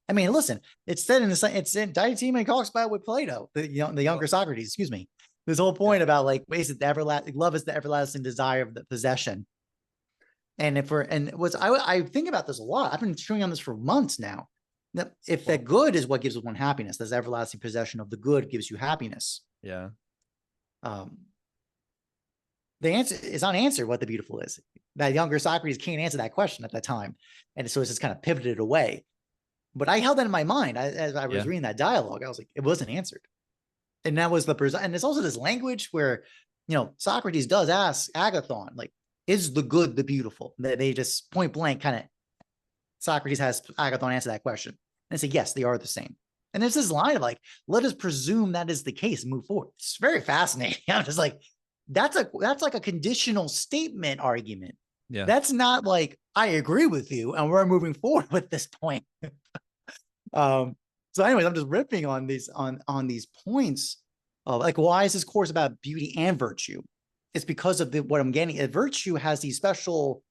I mean, listen, it's said it's in Diotima talks about with Plato, the younger Socrates, excuse me. This whole point about like basically love is the everlasting desire of the possession. And I think about this a lot. I've been chewing on this for months now. If that good is what gives one happiness, this everlasting possession of the good gives you happiness. Yeah. The answer is unanswered what the beautiful is. That younger Socrates can't answer that question at that time. And so it's just kind of pivoted away. But I held that in my mind as I was reading that dialogue. I was like, it wasn't answered. And that was and there's also this language where, Socrates does ask Agathon, like, is the good the beautiful? They just point blank kind of, Socrates has Agathon answer that question. And say, yes, they are the same. And there's this line of like, let us presume that is the case and move forward. It's very fascinating. I'm just like, that's like a conditional statement argument. Yeah. That's not like, I agree with you and we're moving forward with this point. So anyways, I'm just ripping on these points of like, why is this course about beauty and virtue? It's because of what I'm getting. Virtue has these special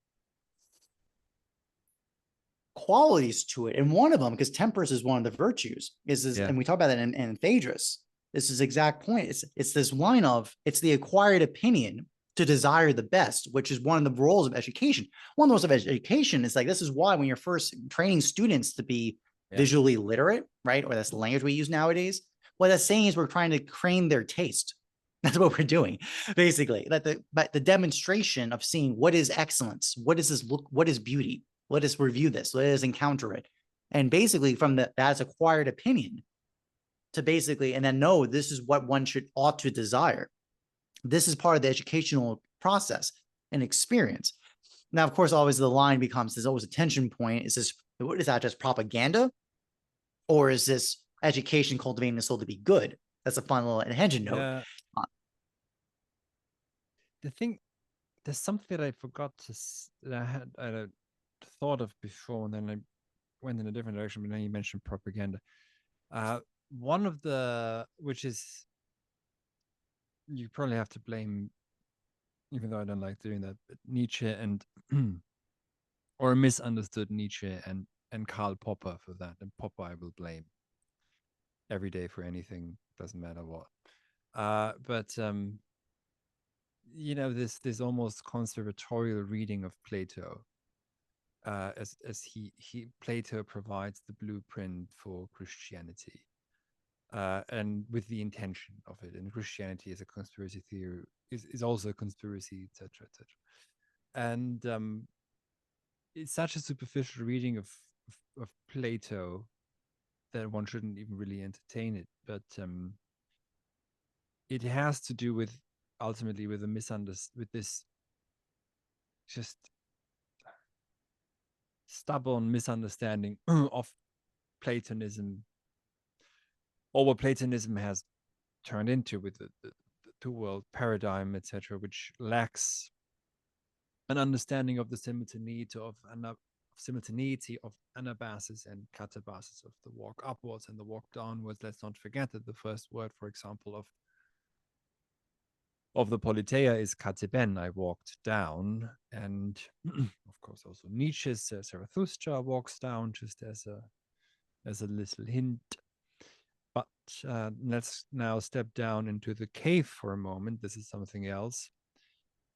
qualities to it. And one of them, because temperance is one of the virtues, and we talk about that in Phaedrus. This is exact point. It's this line of, it's the acquired opinion to desire the best, which is one of the roles of education. One of the roles of education is like, this is why when you're first training students to be visually literate, right? Or that's the language we use nowadays. What that's saying is we're trying to train their taste. That's what we're doing, basically. But the demonstration of seeing what is excellence, what is this look, what is beauty, let us review this, let us encounter it. And basically from that's acquired opinion to basically, and then know this is what one ought to desire. This is part of the educational process. an experience. Now, of course, always the line becomes, there's always a tension point. Is that just propaganda? Or is this education cultivating the soul to be good? That's a fun little engine note. Yeah. The thing, there's something that I forgot that I had thought of before, and then I went in a different direction. But then you mentioned propaganda. One of the, which is, you probably have to blame, even though I don't like doing that, but Nietzsche and or misunderstood Nietzsche and Karl Popper for that. And Popper I will blame every day for anything, doesn't matter what. But this almost conservatorial reading of Plato, as he Plato provides the blueprint for Christianity, and with the intention of it. And Christianity as a conspiracy theory is also a conspiracy, etc., etc. And it's such a superficial reading of Plato that one shouldn't even really entertain it. But it has to do with, ultimately, with with this just stubborn misunderstanding of Platonism, or what Platonism has turned into with the two world paradigm, etc., which lacks an understanding of the simultaneity of anabasis and catabasis, of the walk upwards and the walk downwards. Let's not forget that the first word, for example, of the Politeia is katiben, I walked down. And of course also Nietzsche's Zarathustra walks down, just as a little hint. But let's now step down into the cave for a moment. This is something else.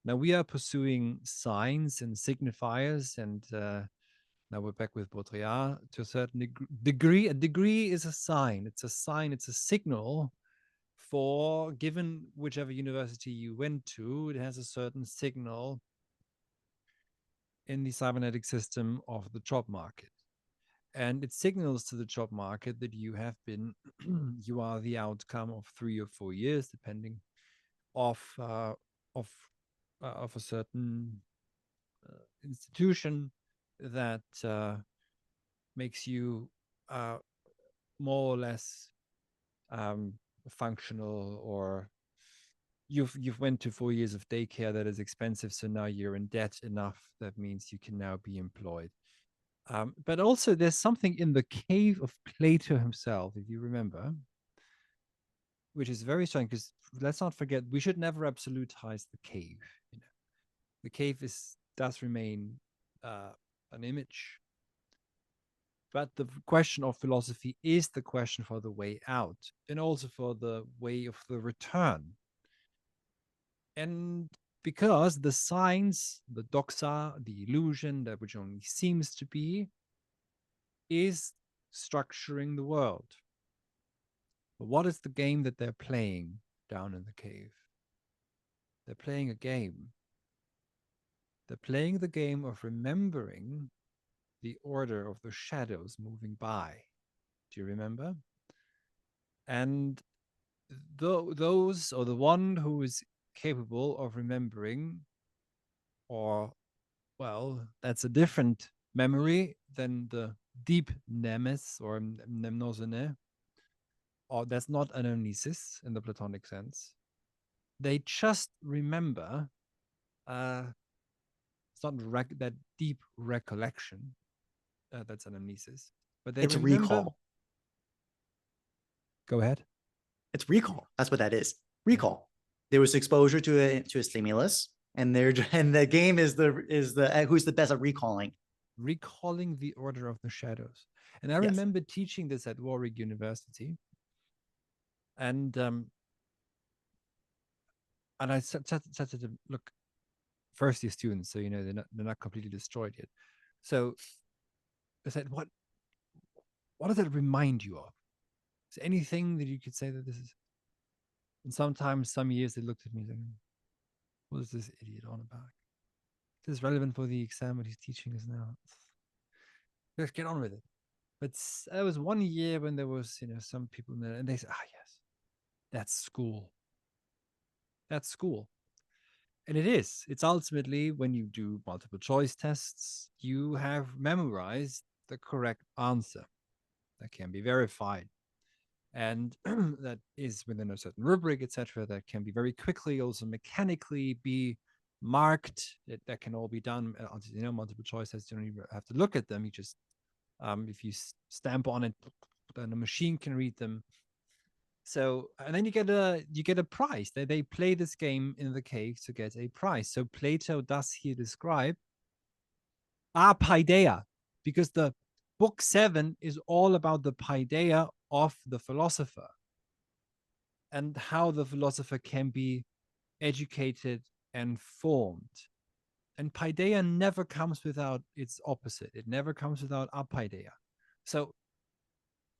Now we are pursuing signs and signifiers, and now we're back with Baudrillard to a certain degree. A degree is a sign. It's a sign. It's a signal for, given whichever university you went to, it has a certain signal in the cybernetic system of the job market. And it signals to the job market that you have been, you are the outcome of 3 or 4 years, depending of a certain institution that makes you more or less functional, or you've went to 4 years of daycare that is expensive, so now you're in debt enough that means you can now be employed. But also there's something in the cave of Plato himself, if you remember, which is very strange, because let's not forget, we should never absolutize the cave. The cave does remain an image, but the question of philosophy is the question for the way out, and also for the way of the return. And because the signs, the doxa, the illusion, that which only seems to be, is structuring the world. But what is the game that they're playing down in the cave? They're playing a game. They're playing the game of remembering the order of the shadows moving by. Do you remember? And those, or the one who is capable of remembering, or, well, that's a different memory than the deep nemes or mnemosine, or that's not anamnesis in the Platonic sense. They just remember. It's not that deep recollection. That's anamnesis, but they It's remember. recall. Go ahead. It's recall. That's what that is. Yeah. Recall. There was exposure to a stimulus, and the game is the who's the best at recalling. Recalling the order of the shadows. And I Yes. remember teaching this at Warwick University, and I said to them, look, first year students, so they're not completely destroyed yet. So I said, what does it remind you of? Is there anything that you could say that this is? And sometimes, some years, they looked at me like, what is this idiot on about? This is relevant for the exam, what he's teaching us now. Let's get on with it. But there was one year when there was, some people in there, and they said, yes, that's school. That's school. And it's ultimately, when you do multiple choice tests, you have memorized the correct answer that can be verified. And that is within a certain rubric, etc., that can be very quickly also mechanically be marked. That can all be done. Multiple choice tests, you don't even have to look at them. You just, if you stamp on it, then the machine can read them. So, and then you get a prize. They play this game in the cave to get a prize. So Plato does here describe paideia, because the book 7 is all about the paideia of the philosopher and how the philosopher can be educated and formed. And paideia never comes without its opposite. It never comes without apaideia. So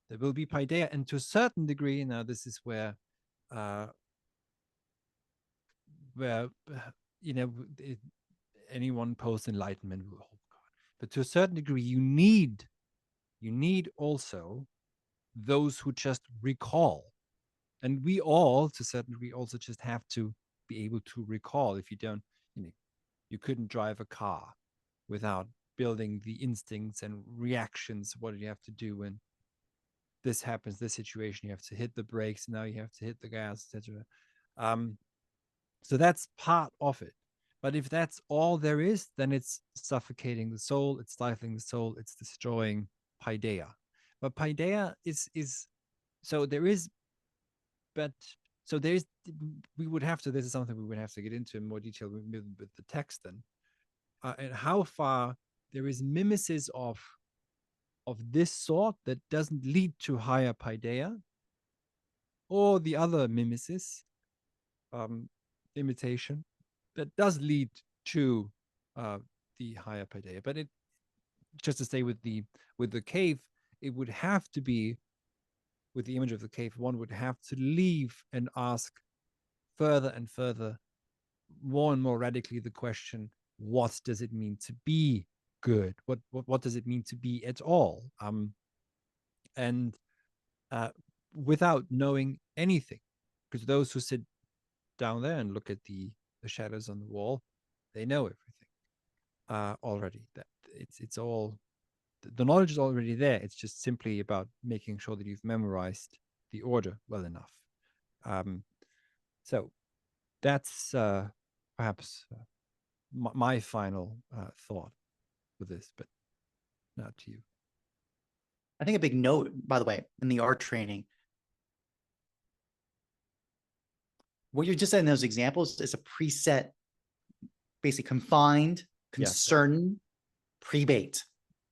there will be paideia, and to a certain degree, now this is where uh, where you know it, anyone post enlightenment will, oh God. But to a certain degree, you need also those who just recall, and we all to a certain degree also just have to be able to recall. If you don't, you couldn't drive a car without building the instincts and reactions. What do you have to do when this happens, this situation? You have to hit the brakes, now you have to hit the gas, etc. So that's part of it. But if that's all there is, then it's suffocating the soul, it's stifling the soul, it's destroying paideia. But paideia is so there is, but so there is. We would have to. This is something we would have to get into in more detail with the text then, and how far there is mimesis of this sort that doesn't lead to higher paideia, or the other mimesis, um, imitation, that does lead to the higher paideia. But it, just to stay with the cave, it would have to be with the image of the cave. One would have to leave and ask further and further, more and more radically, the question: what does it mean to be good? What does it mean to be at all? And without knowing anything, because those who sit down there and look at the shadows on the wall, they know everything already. That it's all, the knowledge is already there. It's just simply about making sure that you've memorized the order well enough. So that's perhaps my final thought with this, but not to you. I think a big note, by the way, in the art training, what you just said in those examples is a preset, basically confined, Yes. concern, prebate.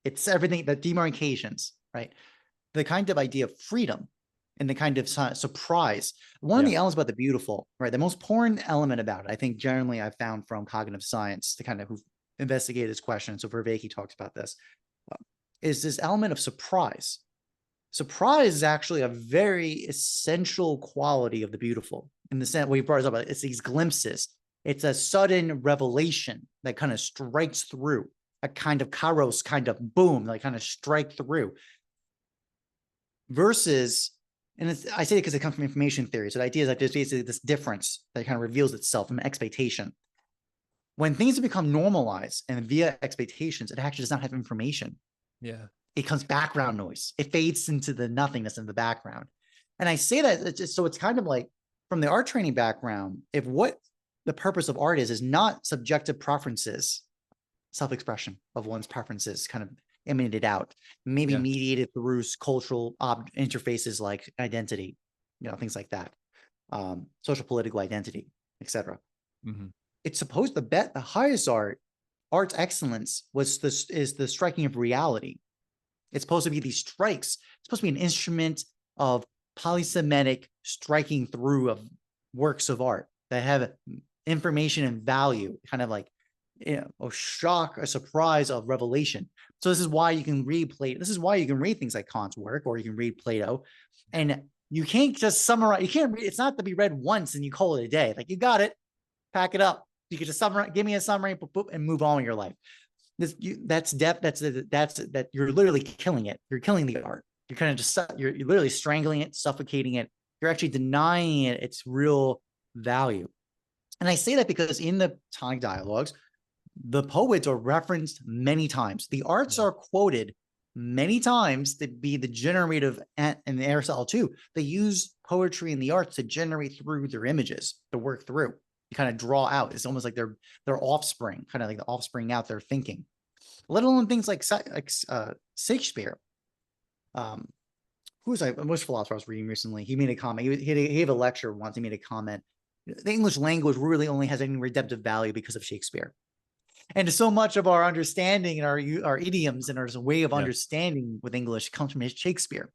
It's everything, the demarcations, right? The kind of idea of freedom and the kind of surprise. One of the elements about the beautiful, right? The most important element about it, I think generally I've found from cognitive science, to kind of who've investigated this question, so Vervaeke talks about this, is this element of surprise. Surprise is actually a very essential quality of the beautiful, in the sense we brought up, it's these glimpses. It's a sudden revelation that kind of strikes through, a kind of kairos, kind of boom, like kind of strike through. Versus, and I say it because it comes from information theory. So the idea is that there's basically this difference that kind of reveals itself from expectation. When things become normalized and via expectations, it actually does not have information. Yeah. It comes background noise. It fades into the nothingness in the background. And I say that it's just, so it's kind of like, from the art training background, if what the purpose of art is not subjective preferences, self-expression of one's preferences kind of emanated out, maybe mediated through cultural interfaces like identity, things like that, social political identity, etc. Mm-hmm. It's supposed to bet the highest art's excellence is the striking of reality. It's supposed to be these strikes. It's supposed to be an instrument of polysemitic striking through of works of art that have information and value, kind of like, a shock, a surprise, of revelation. So this is why you can read Plato. This is why you can read things like Kant's work, or you can read Plato, and you can't just summarize. You can't read. It's not to be read once and you call it a day. Like, you got it, pack it up. You can just summarize, give me a summary, boop, boop, and move on with your life. That's depth. That you're literally killing it. You're killing the art. You're kind of just, you're literally strangling it, suffocating it. You're actually denying it its real value. And I say that because in the Platonic dialogues, the poets are referenced many times. The arts Yeah. are quoted many times to be the generative, and Aristotle too. They use poetry and the arts to generate through their images, to work through, to kind of draw out. It's almost like their offspring, kind of like the offspring out their thinking. Let alone things like Shakespeare. Who's which philosopher I was reading recently? He made a comment. He gave a lecture once. He made a comment. The English language really only has any redemptive value because of Shakespeare. And so much of our understanding and our idioms and our way of Yeah. understanding with English comes from Shakespeare.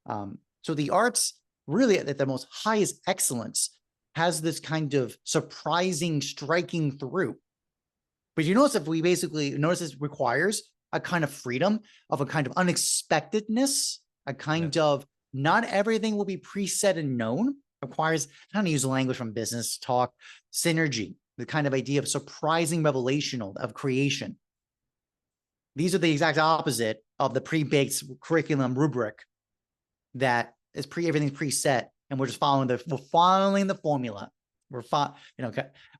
So the arts, really at the most highest excellence, has this kind of surprising striking through. But you notice, if we basically notice, this requires a kind of freedom, of a kind of unexpectedness, a kind of, not everything will be preset and known. It requires, I'm trying to use the language from business talk, synergy, the kind of idea of surprising revelational, of creation. These are the exact opposite of the pre-baked curriculum rubric that is everything's preset, and we're just following the formula. We're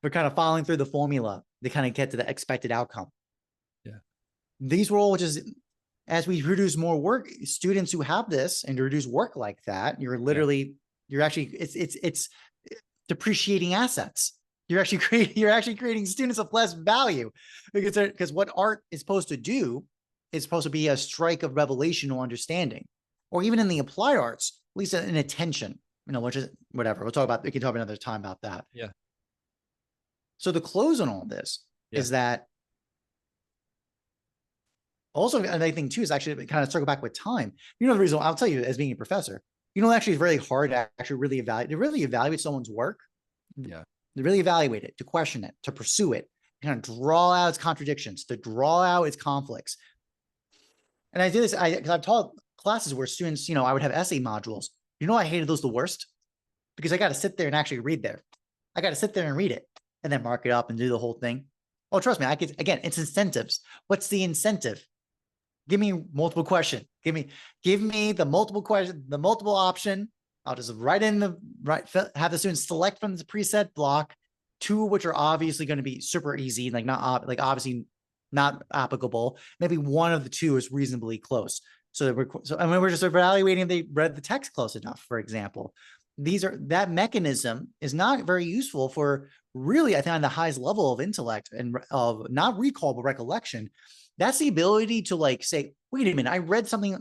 we're kind of following through the formula to kind of get to the expected outcome. Yeah. These were all just, as we produce more work, students who have this and produce work like that, you're actually, it's depreciating assets. You're actually creating students of less value, because what art is supposed to do is supposed to be a strike of revelational understanding, or even in the applied arts, at least an attention, which is whatever. We can talk another time about that. Yeah. So the close on all this Yeah. is that also another thing too is actually kind of circle back with time. The reason I'll tell you, as being a professor, actually it's really hard to actually really evaluate someone's work. Yeah. To really evaluate it, to question it, to pursue it, kind of draw out its contradictions, to draw out its conflicts. And I did this because I've taught classes where students, I would have essay modules. I hated those the worst, because I got to sit there and actually read there. I got to sit there and read it and then mark it up and do the whole thing. Oh, trust me, again, it's incentives. What's the incentive? Give me multiple question. Give me the multiple question, the multiple option. I'll just have the students select from the preset block, two which are obviously going to be super easy, like obviously not applicable. Maybe one of the two is reasonably close. So we're just evaluating if they read the text close enough, for example. That mechanism is not very useful for, really, I think, on the highest level of intellect and of not recall but recollection. That's the ability to say, wait a minute, I read something.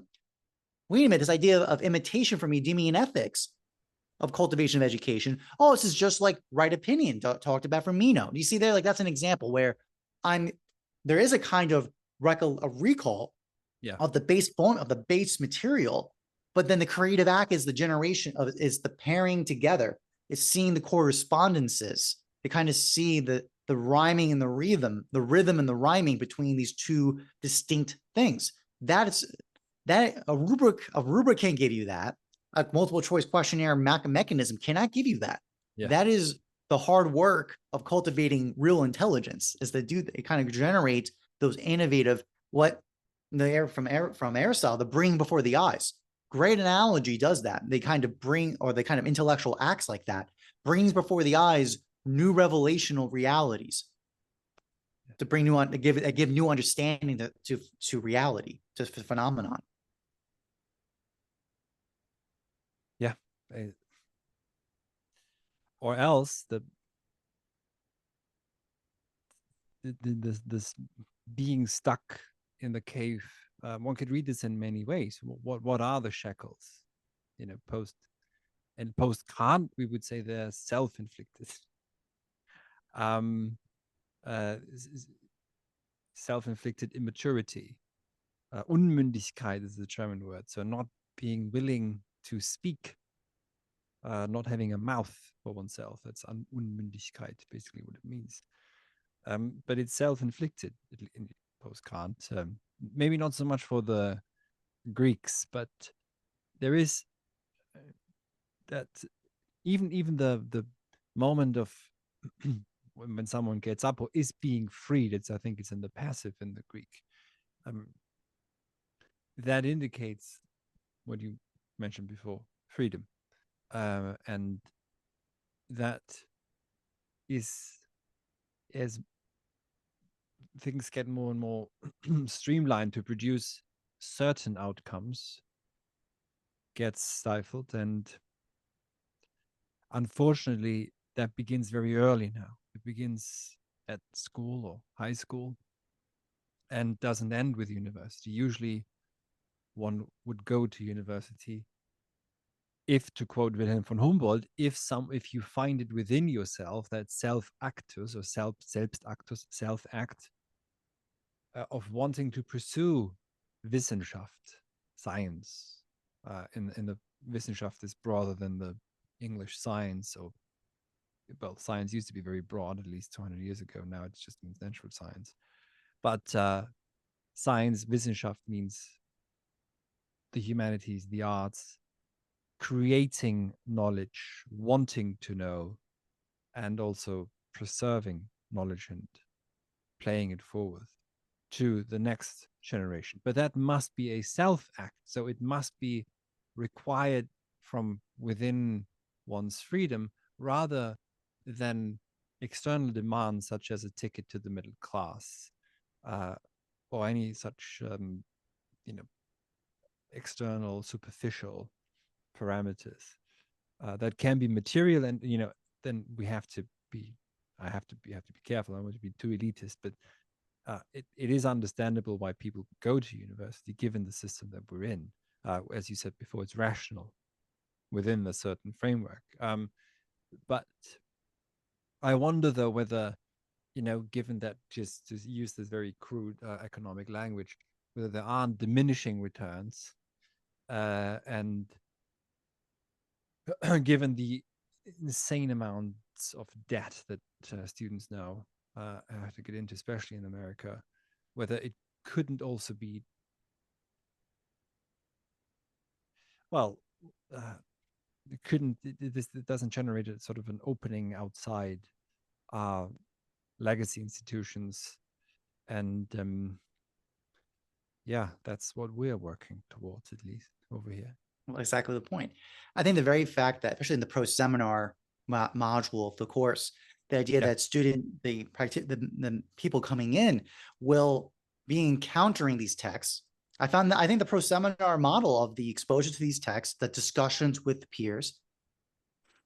Wait a minute, this idea of imitation from Eudemian ethics, of cultivation of education. Oh, this is just like right opinion talked about from Meno. Do you see there? That's an example where there is a kind of a recall of the base form of the base material, but then the creative act is the pairing together. It's seeing the correspondences. To kind of see the rhyming and the rhythm and the rhyming between these two distinct things. That a rubric can't give you that. A multiple choice questionnaire mechanism cannot give you that. Yeah. That is the hard work of cultivating real intelligence, is it kind of generate those innovative, from Aristotle, the bring before the eyes. Great analogy does that. They kind of the kind of intellectual acts like that brings before the eyes new revelational realities, to bring to give new understanding to reality, to phenomenon. Yeah. Or else this being stuck in the cave. One could read this in many ways. What are the shackles? Post Kant, we would say they're self-inflicted. Um, uh, Self-inflicted immaturity. Unmündigkeit is the German word. So not being willing to speak, not having a mouth for oneself. That's Unmündigkeit, basically what it means. But it's self-inflicted in post-Kant. Maybe not so much for the Greeks, but there is that even the moment of when someone gets up or is being freed. I think it's in the passive in the Greek. That indicates what you mentioned before, freedom, and that is, as things get more and more streamlined to produce certain outcomes, gets stifled. And unfortunately, that begins very early now. It begins at school or high school and doesn't end with university. Usually, one would go to university, if, to quote Wilhelm von Humboldt, if you find it within yourself, that self-actus or selbstactus, self-act, of wanting to pursue Wissenschaft, science. In the Wissenschaft is broader than the English science. So, well, science used to be very broad, at least 200 years ago. Now it just means natural science. But science, Wissenschaft, means the humanities, the arts, creating knowledge, wanting to know, and also preserving knowledge and playing it forward to the next generation. But that must be a self act. So it must be required from within one's freedom rather than external demands such as a ticket to the middle class, or any such external superficial parameters that can be material. And then we have to be have to be careful. I don't want to be too elitist, but it is understandable why people go to university given the system that we're in. As you said before, it's rational within a certain framework. But I wonder, though, whether, given that, just to use this very crude economic language, whether there aren't diminishing returns, and given the insane amounts of debt that students now have to get into, especially in America, whether it couldn't also be, well, it couldn't, it doesn't generate a sort of an opening outside legacy institutions. And yeah, that's what we're working towards, at least over here. Well, exactly the point. I think the very fact that, especially in the pro-seminar module of the course, the idea that the people coming in will be encountering these texts. I think the pro-seminar model of the exposure to these texts, the discussions with peers,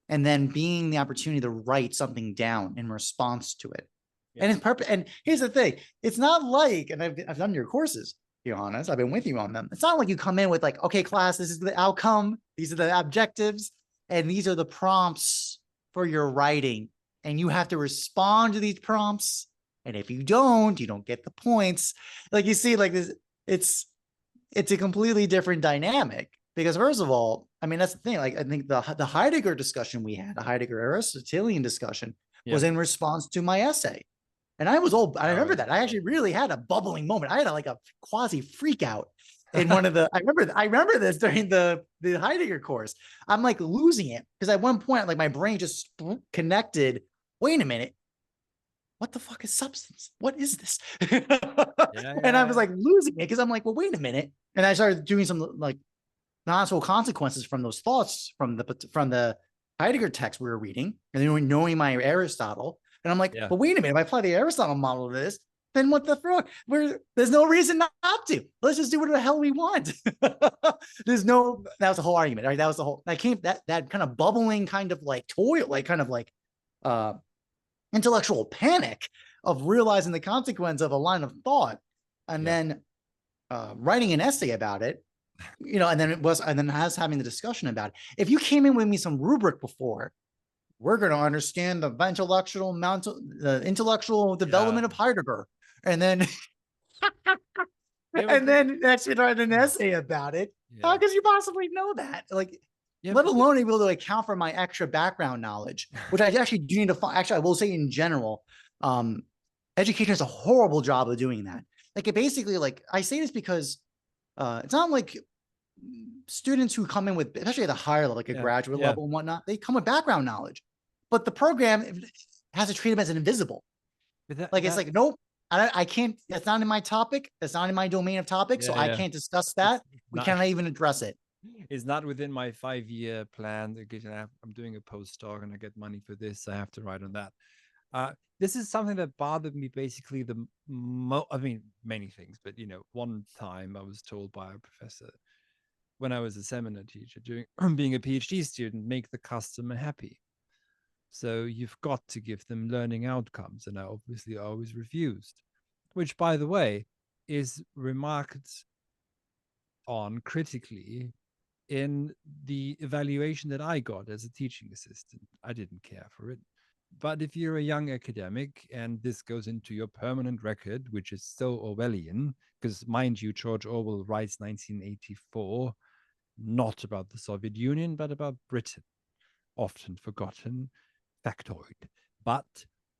and then being the opportunity to write something down in response to it. Yeah. And it's purpose. And here's the thing: it's not like, and I've done your courses, to be honest, I've been with you on them. It's not like you come in with like, okay, class, this is the outcome, these are the objectives, and these are the prompts for your writing, and you have to respond to these prompts. And if you don't get the points. Like, you see, like this, it's a completely different dynamic. Because first of all, I mean, that's the thing. Like, I think the Heidegger discussion we had, the Heidegger Aristotelian discussion, was in response to my essay. And I was old. I remember that. I actually really had a bubbling moment. I had like a quasi freak out in one of the, I remember this during the Heidegger course. I'm like losing it because at one point, like my brain just connected. Wait a minute. What the fuck is substance? What is this? And I was like losing it because I'm like, well, wait a minute. And I started doing some like non-natural consequences from those thoughts from the Heidegger text we were reading, and then knowing my Aristotle. And I'm like, but wait a minute, if I apply the Aristotle model to this, then what the fuck? There's no reason not to. Let's just do whatever the hell we want. That was the whole argument, right? That was the whole, that kind of bubbling kind of like toil, like kind of like intellectual panic of realizing the consequence of a line of thought, and then writing an essay about it, and then having the discussion about it. If you came in with me some rubric before, we're going to understand the intellectual development of Heidegger, and then and then actually write an essay about it. How could you possibly know that? Like, let alone able to account for my extra background knowledge, which I actually do need to find. Actually, I will say in general, education does a horrible job of doing that. Like, it basically, like, I say this because it's not like students who come in with, especially at a higher level, like a graduate level and whatnot, they come with background knowledge, but the program has to treat them as an invisible. It's like, nope, I can't, that's not in my topic. That's not in my domain of topics. So I can't discuss that. We cannot even address it. It's not within my 5-year plan. I'm doing a postdoc and I get money for this. I have to write on that. This is something that bothered me basically I mean, many things, but one time I was told by a professor when I was a seminar teacher during being a PhD student, make the customer happy. So you've got to give them learning outcomes. And I obviously always refused, which, by the way, is remarked on critically in the evaluation that I got as a teaching assistant. I didn't care for it. But if you're a young academic and this goes into your permanent record, which is so Orwellian, because mind you, George Orwell writes 1984, not about the Soviet Union, but about Britain, often forgotten factoid. But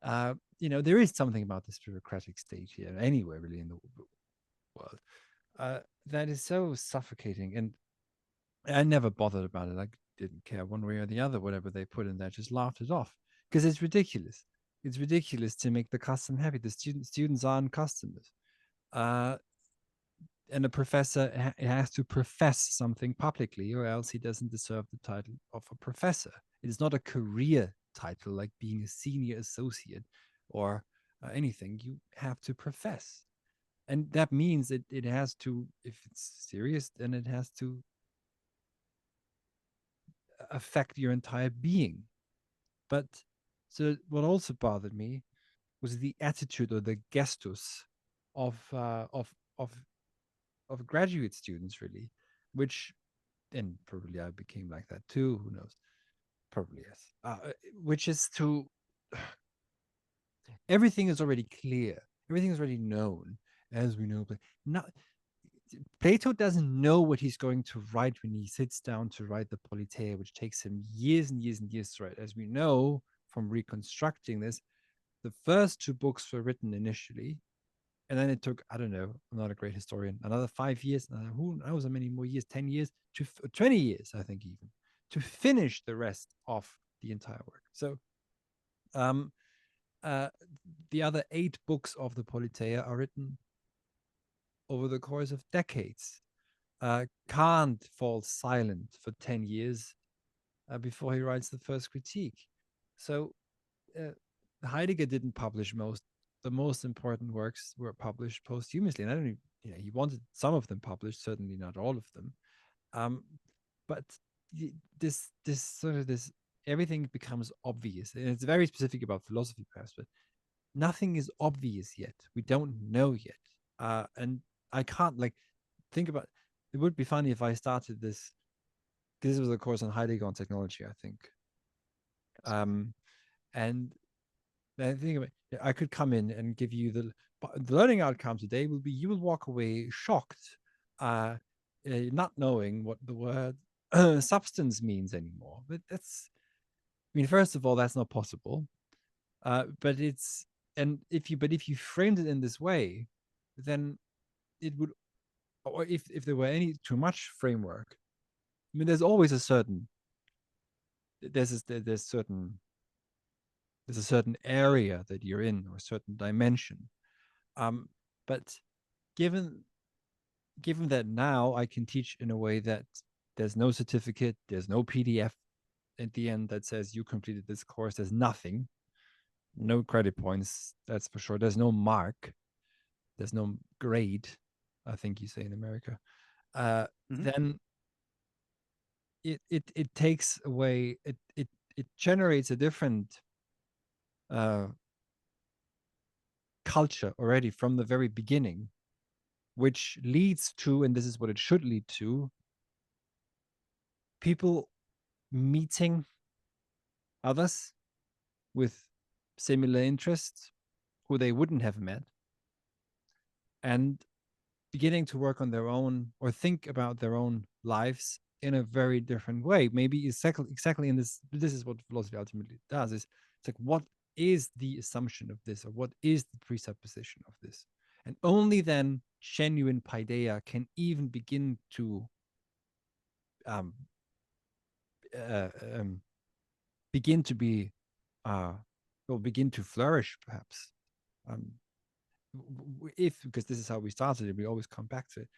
there is something about this bureaucratic state here, anywhere really in the world, that is so suffocating. And I never bothered about it. I didn't care one way or the other. Whatever they put in there, just laughed it off because it's ridiculous. It's ridiculous to make the customer happy. The students aren't customers. Uh, and a professor has to profess something publicly, or else he doesn't deserve the title of a professor. It is not a career title like being a senior associate or anything. You have to profess, and that means it has to, if it's serious, then it has to affect your entire being. But so what also bothered me was the attitude or the gestus of uh, of of of graduate students, really, which, and probably I became like that too. Who knows? Probably yes. Which is to everything is already clear. Everything is already known, as we know. But not Plato doesn't know what he's going to write when he sits down to write the Politeia, which takes him years and years and years to write. As we know from reconstructing this, the first two books were written initially, and then it took, I don't know, I'm not a great historian, another 5 years, who knows how many more years, 10 years, 20 years, I think, even, to finish the rest of the entire work. So um, uh, the other 8 books of the Politeia are written over the course of decades. Kant falls silent for 10 years before he writes the first critique. So uh, Heidegger didn't publish the most important works were published posthumously. And I don't even, he wanted some of them published, certainly not all of them. But this sort of this everything becomes obvious. And it's very specific about philosophy, perhaps, but nothing is obvious yet. We don't know yet. And I can't think about it would be funny if I started this because this was a course on Heidegger on technology, I think. And I think I could come in and give you the learning outcome today will be you will walk away shocked, not knowing what the word substance means anymore. But I mean, first of all, that's not possible. But if you framed it in this way, then it would, or if there were any too much framework, I mean, there's always a certain there's certain there's a certain area that you're in or a certain dimension. Um, but given given that now I can teach in a way that there's no certificate, there's no PDF at the end that says you completed this course, there's nothing, no credit points, that's for sure. There's no mark, there's no grade, I think you say in America. Mhm. Then it takes away it generates a different uh, culture already from the very beginning, which leads to, and this is what it should lead to, people meeting others with similar interests who they wouldn't have met and beginning to work on their own or think about their own lives in a very different way. Maybe exactly in this is what philosophy ultimately does is it's like what is the assumption of this or what is the presupposition of this, and only then genuine paideia can even begin to um, uh, um, begin to be uh, or begin to flourish, perhaps. Um, if because this is how we started it, we always come back to it.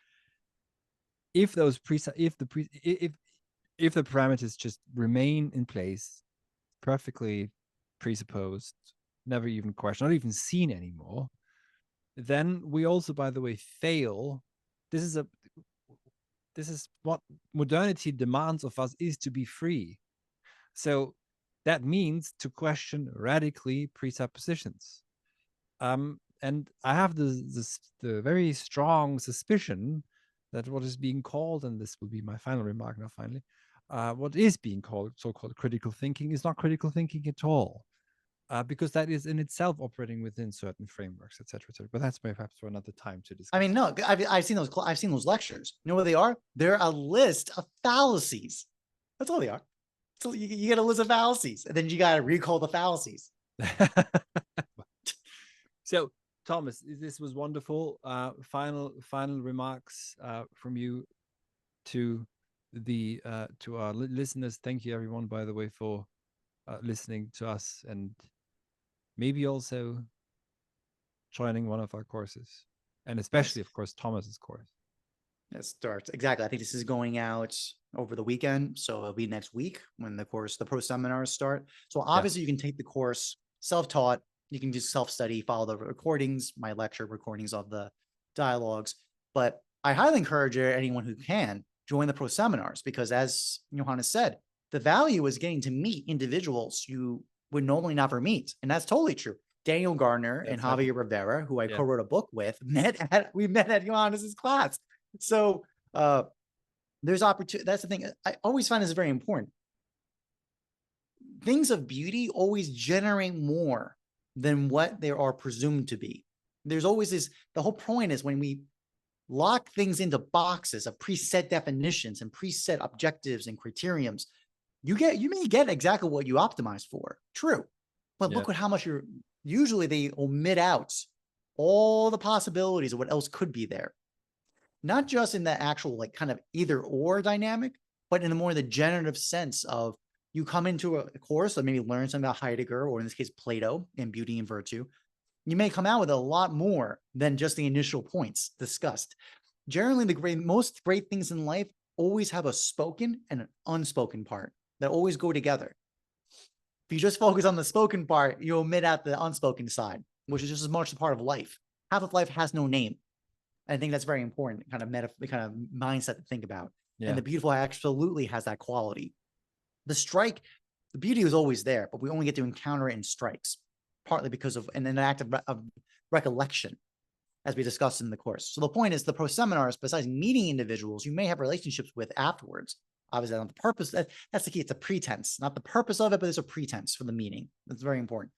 If those if the parameters just remain in place, perfectly presupposed, never even questioned, not even seen anymore, then we also, by the way, fail. This is a this is what modernity demands of us, is to be free. So that means to question radically presuppositions. And I have the very strong suspicion that what is being called, and this will be my final remark now, finally, what is being called so-called critical thinking is not critical thinking at all, because that is in itself operating within certain frameworks, etc., etc. But that's perhaps for another time to discuss. I mean, no, I've seen those. I've seen those lectures. You know what they are? They're a list of fallacies. That's all they are. So you get a list of fallacies, and then you got to recall the fallacies. So, Thomas, this was wonderful. Final remarks from you to the to our listeners. Thank you, everyone, by the way, for listening to us, and maybe also joining one of our courses, and especially, Yes. of course, Thomas's course. It starts exactly. I think this is going out over the weekend, so it'll be next week when the pro seminars start. So obviously, you can take the course self-taught. You can just self-study, follow the recordings, my lecture recordings of the dialogues. But I highly encourage anyone who can join the pro seminars, because, as Johannes said, the value is getting to meet individuals you would normally never meet, and that's totally true. Daniel Gardner and Javier Rivera, who I co-wrote a book with, we met at Johannes's class. So there's opportunity. That's the thing. I always find this very important. Things of beauty always generate more than what they are presumed to be. There's always this, the whole point is when we lock things into boxes of preset definitions and preset objectives and criteriums, you may get exactly what you optimize for. True. But look at how much usually they omit out all the possibilities of what else could be there. Not just in the actual like kind of either or dynamic, but in the more the generative sense of you come into a course or maybe learn something about Heidegger, or in this case, Plato and beauty and virtue. You may come out with a lot more than just the initial points discussed. Generally, most great things in life always have a spoken and an unspoken part that always go together. If you just focus on the spoken part, you omit out the unspoken side, which is just as much a part of life. Half of life has no name. I think that's very important, kind of mindset to think about. And the beautiful absolutely has that quality. The strike, the beauty is always there, but we only get to encounter it in strikes, partly because of an act of recollection, as we discussed in the course. So the point is, the pro seminars, besides meeting individuals you may have relationships with afterwards, obviously not the purpose, that's the key. It's a pretense, not the purpose of it, but it's a pretense for the meeting. That's very important.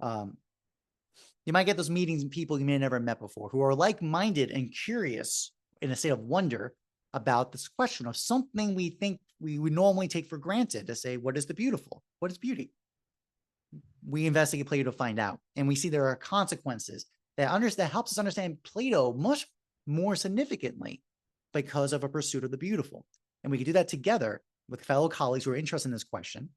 You might get those meetings and people you may have never met before who are like-minded and curious in a state of wonder about this question of something we think we would normally take for granted, to say, what is the beautiful? What is beauty? We investigate Plato to find out, and we see there are consequences that helps us understand Plato much more significantly because of a pursuit of the beautiful. And we can do that together with fellow colleagues who are interested in this question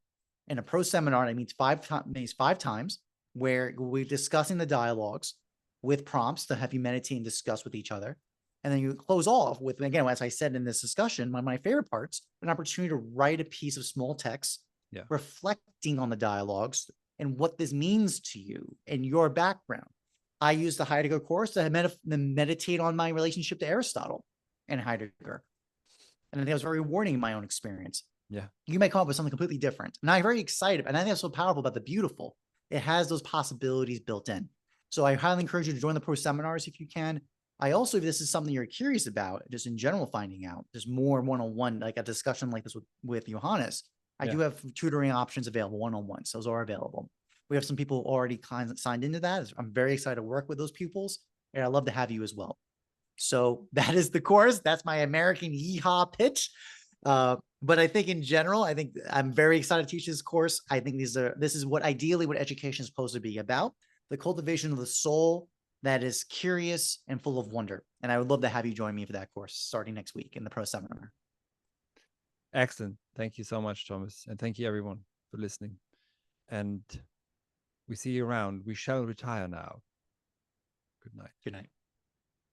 in a pro seminar that meets five times, where we're discussing the dialogues with prompts to have you meditate and discuss with each other. And then you close off with, again, as I said in this discussion, one of my favorite parts, an opportunity to write a piece of small text, reflecting on the dialogues and what this means to you and your background. I used the Heidegger course to meditate on my relationship to Aristotle and Heidegger. And I think it was very rewarding in my own experience. You may come up with something completely different. And I'm very excited. And I think that's so powerful about the beautiful. It has those possibilities built in. So I highly encourage you to join the pro seminars if you can. I also, if this is something you're curious about, just in general, finding out, there's more one-on-one, like a discussion like this with Johannes. I do have tutoring options available, one-on-ones. Those are available. We have some people already signed into that. I'm very excited to work with those pupils, and I'd love to have you as well. So that is the course. That's my American yeehaw pitch. But I think in general, I think I'm very excited to teach this course. I think this is what ideally what education is supposed to be about, the cultivation of the soul that is curious and full of wonder. And I would love to have you join me for that course starting next week in the pro seminar. Excellent. Thank you so much, Thomas. And thank you, everyone, for listening. And we see you around. We shall retire now. Good night. Good night.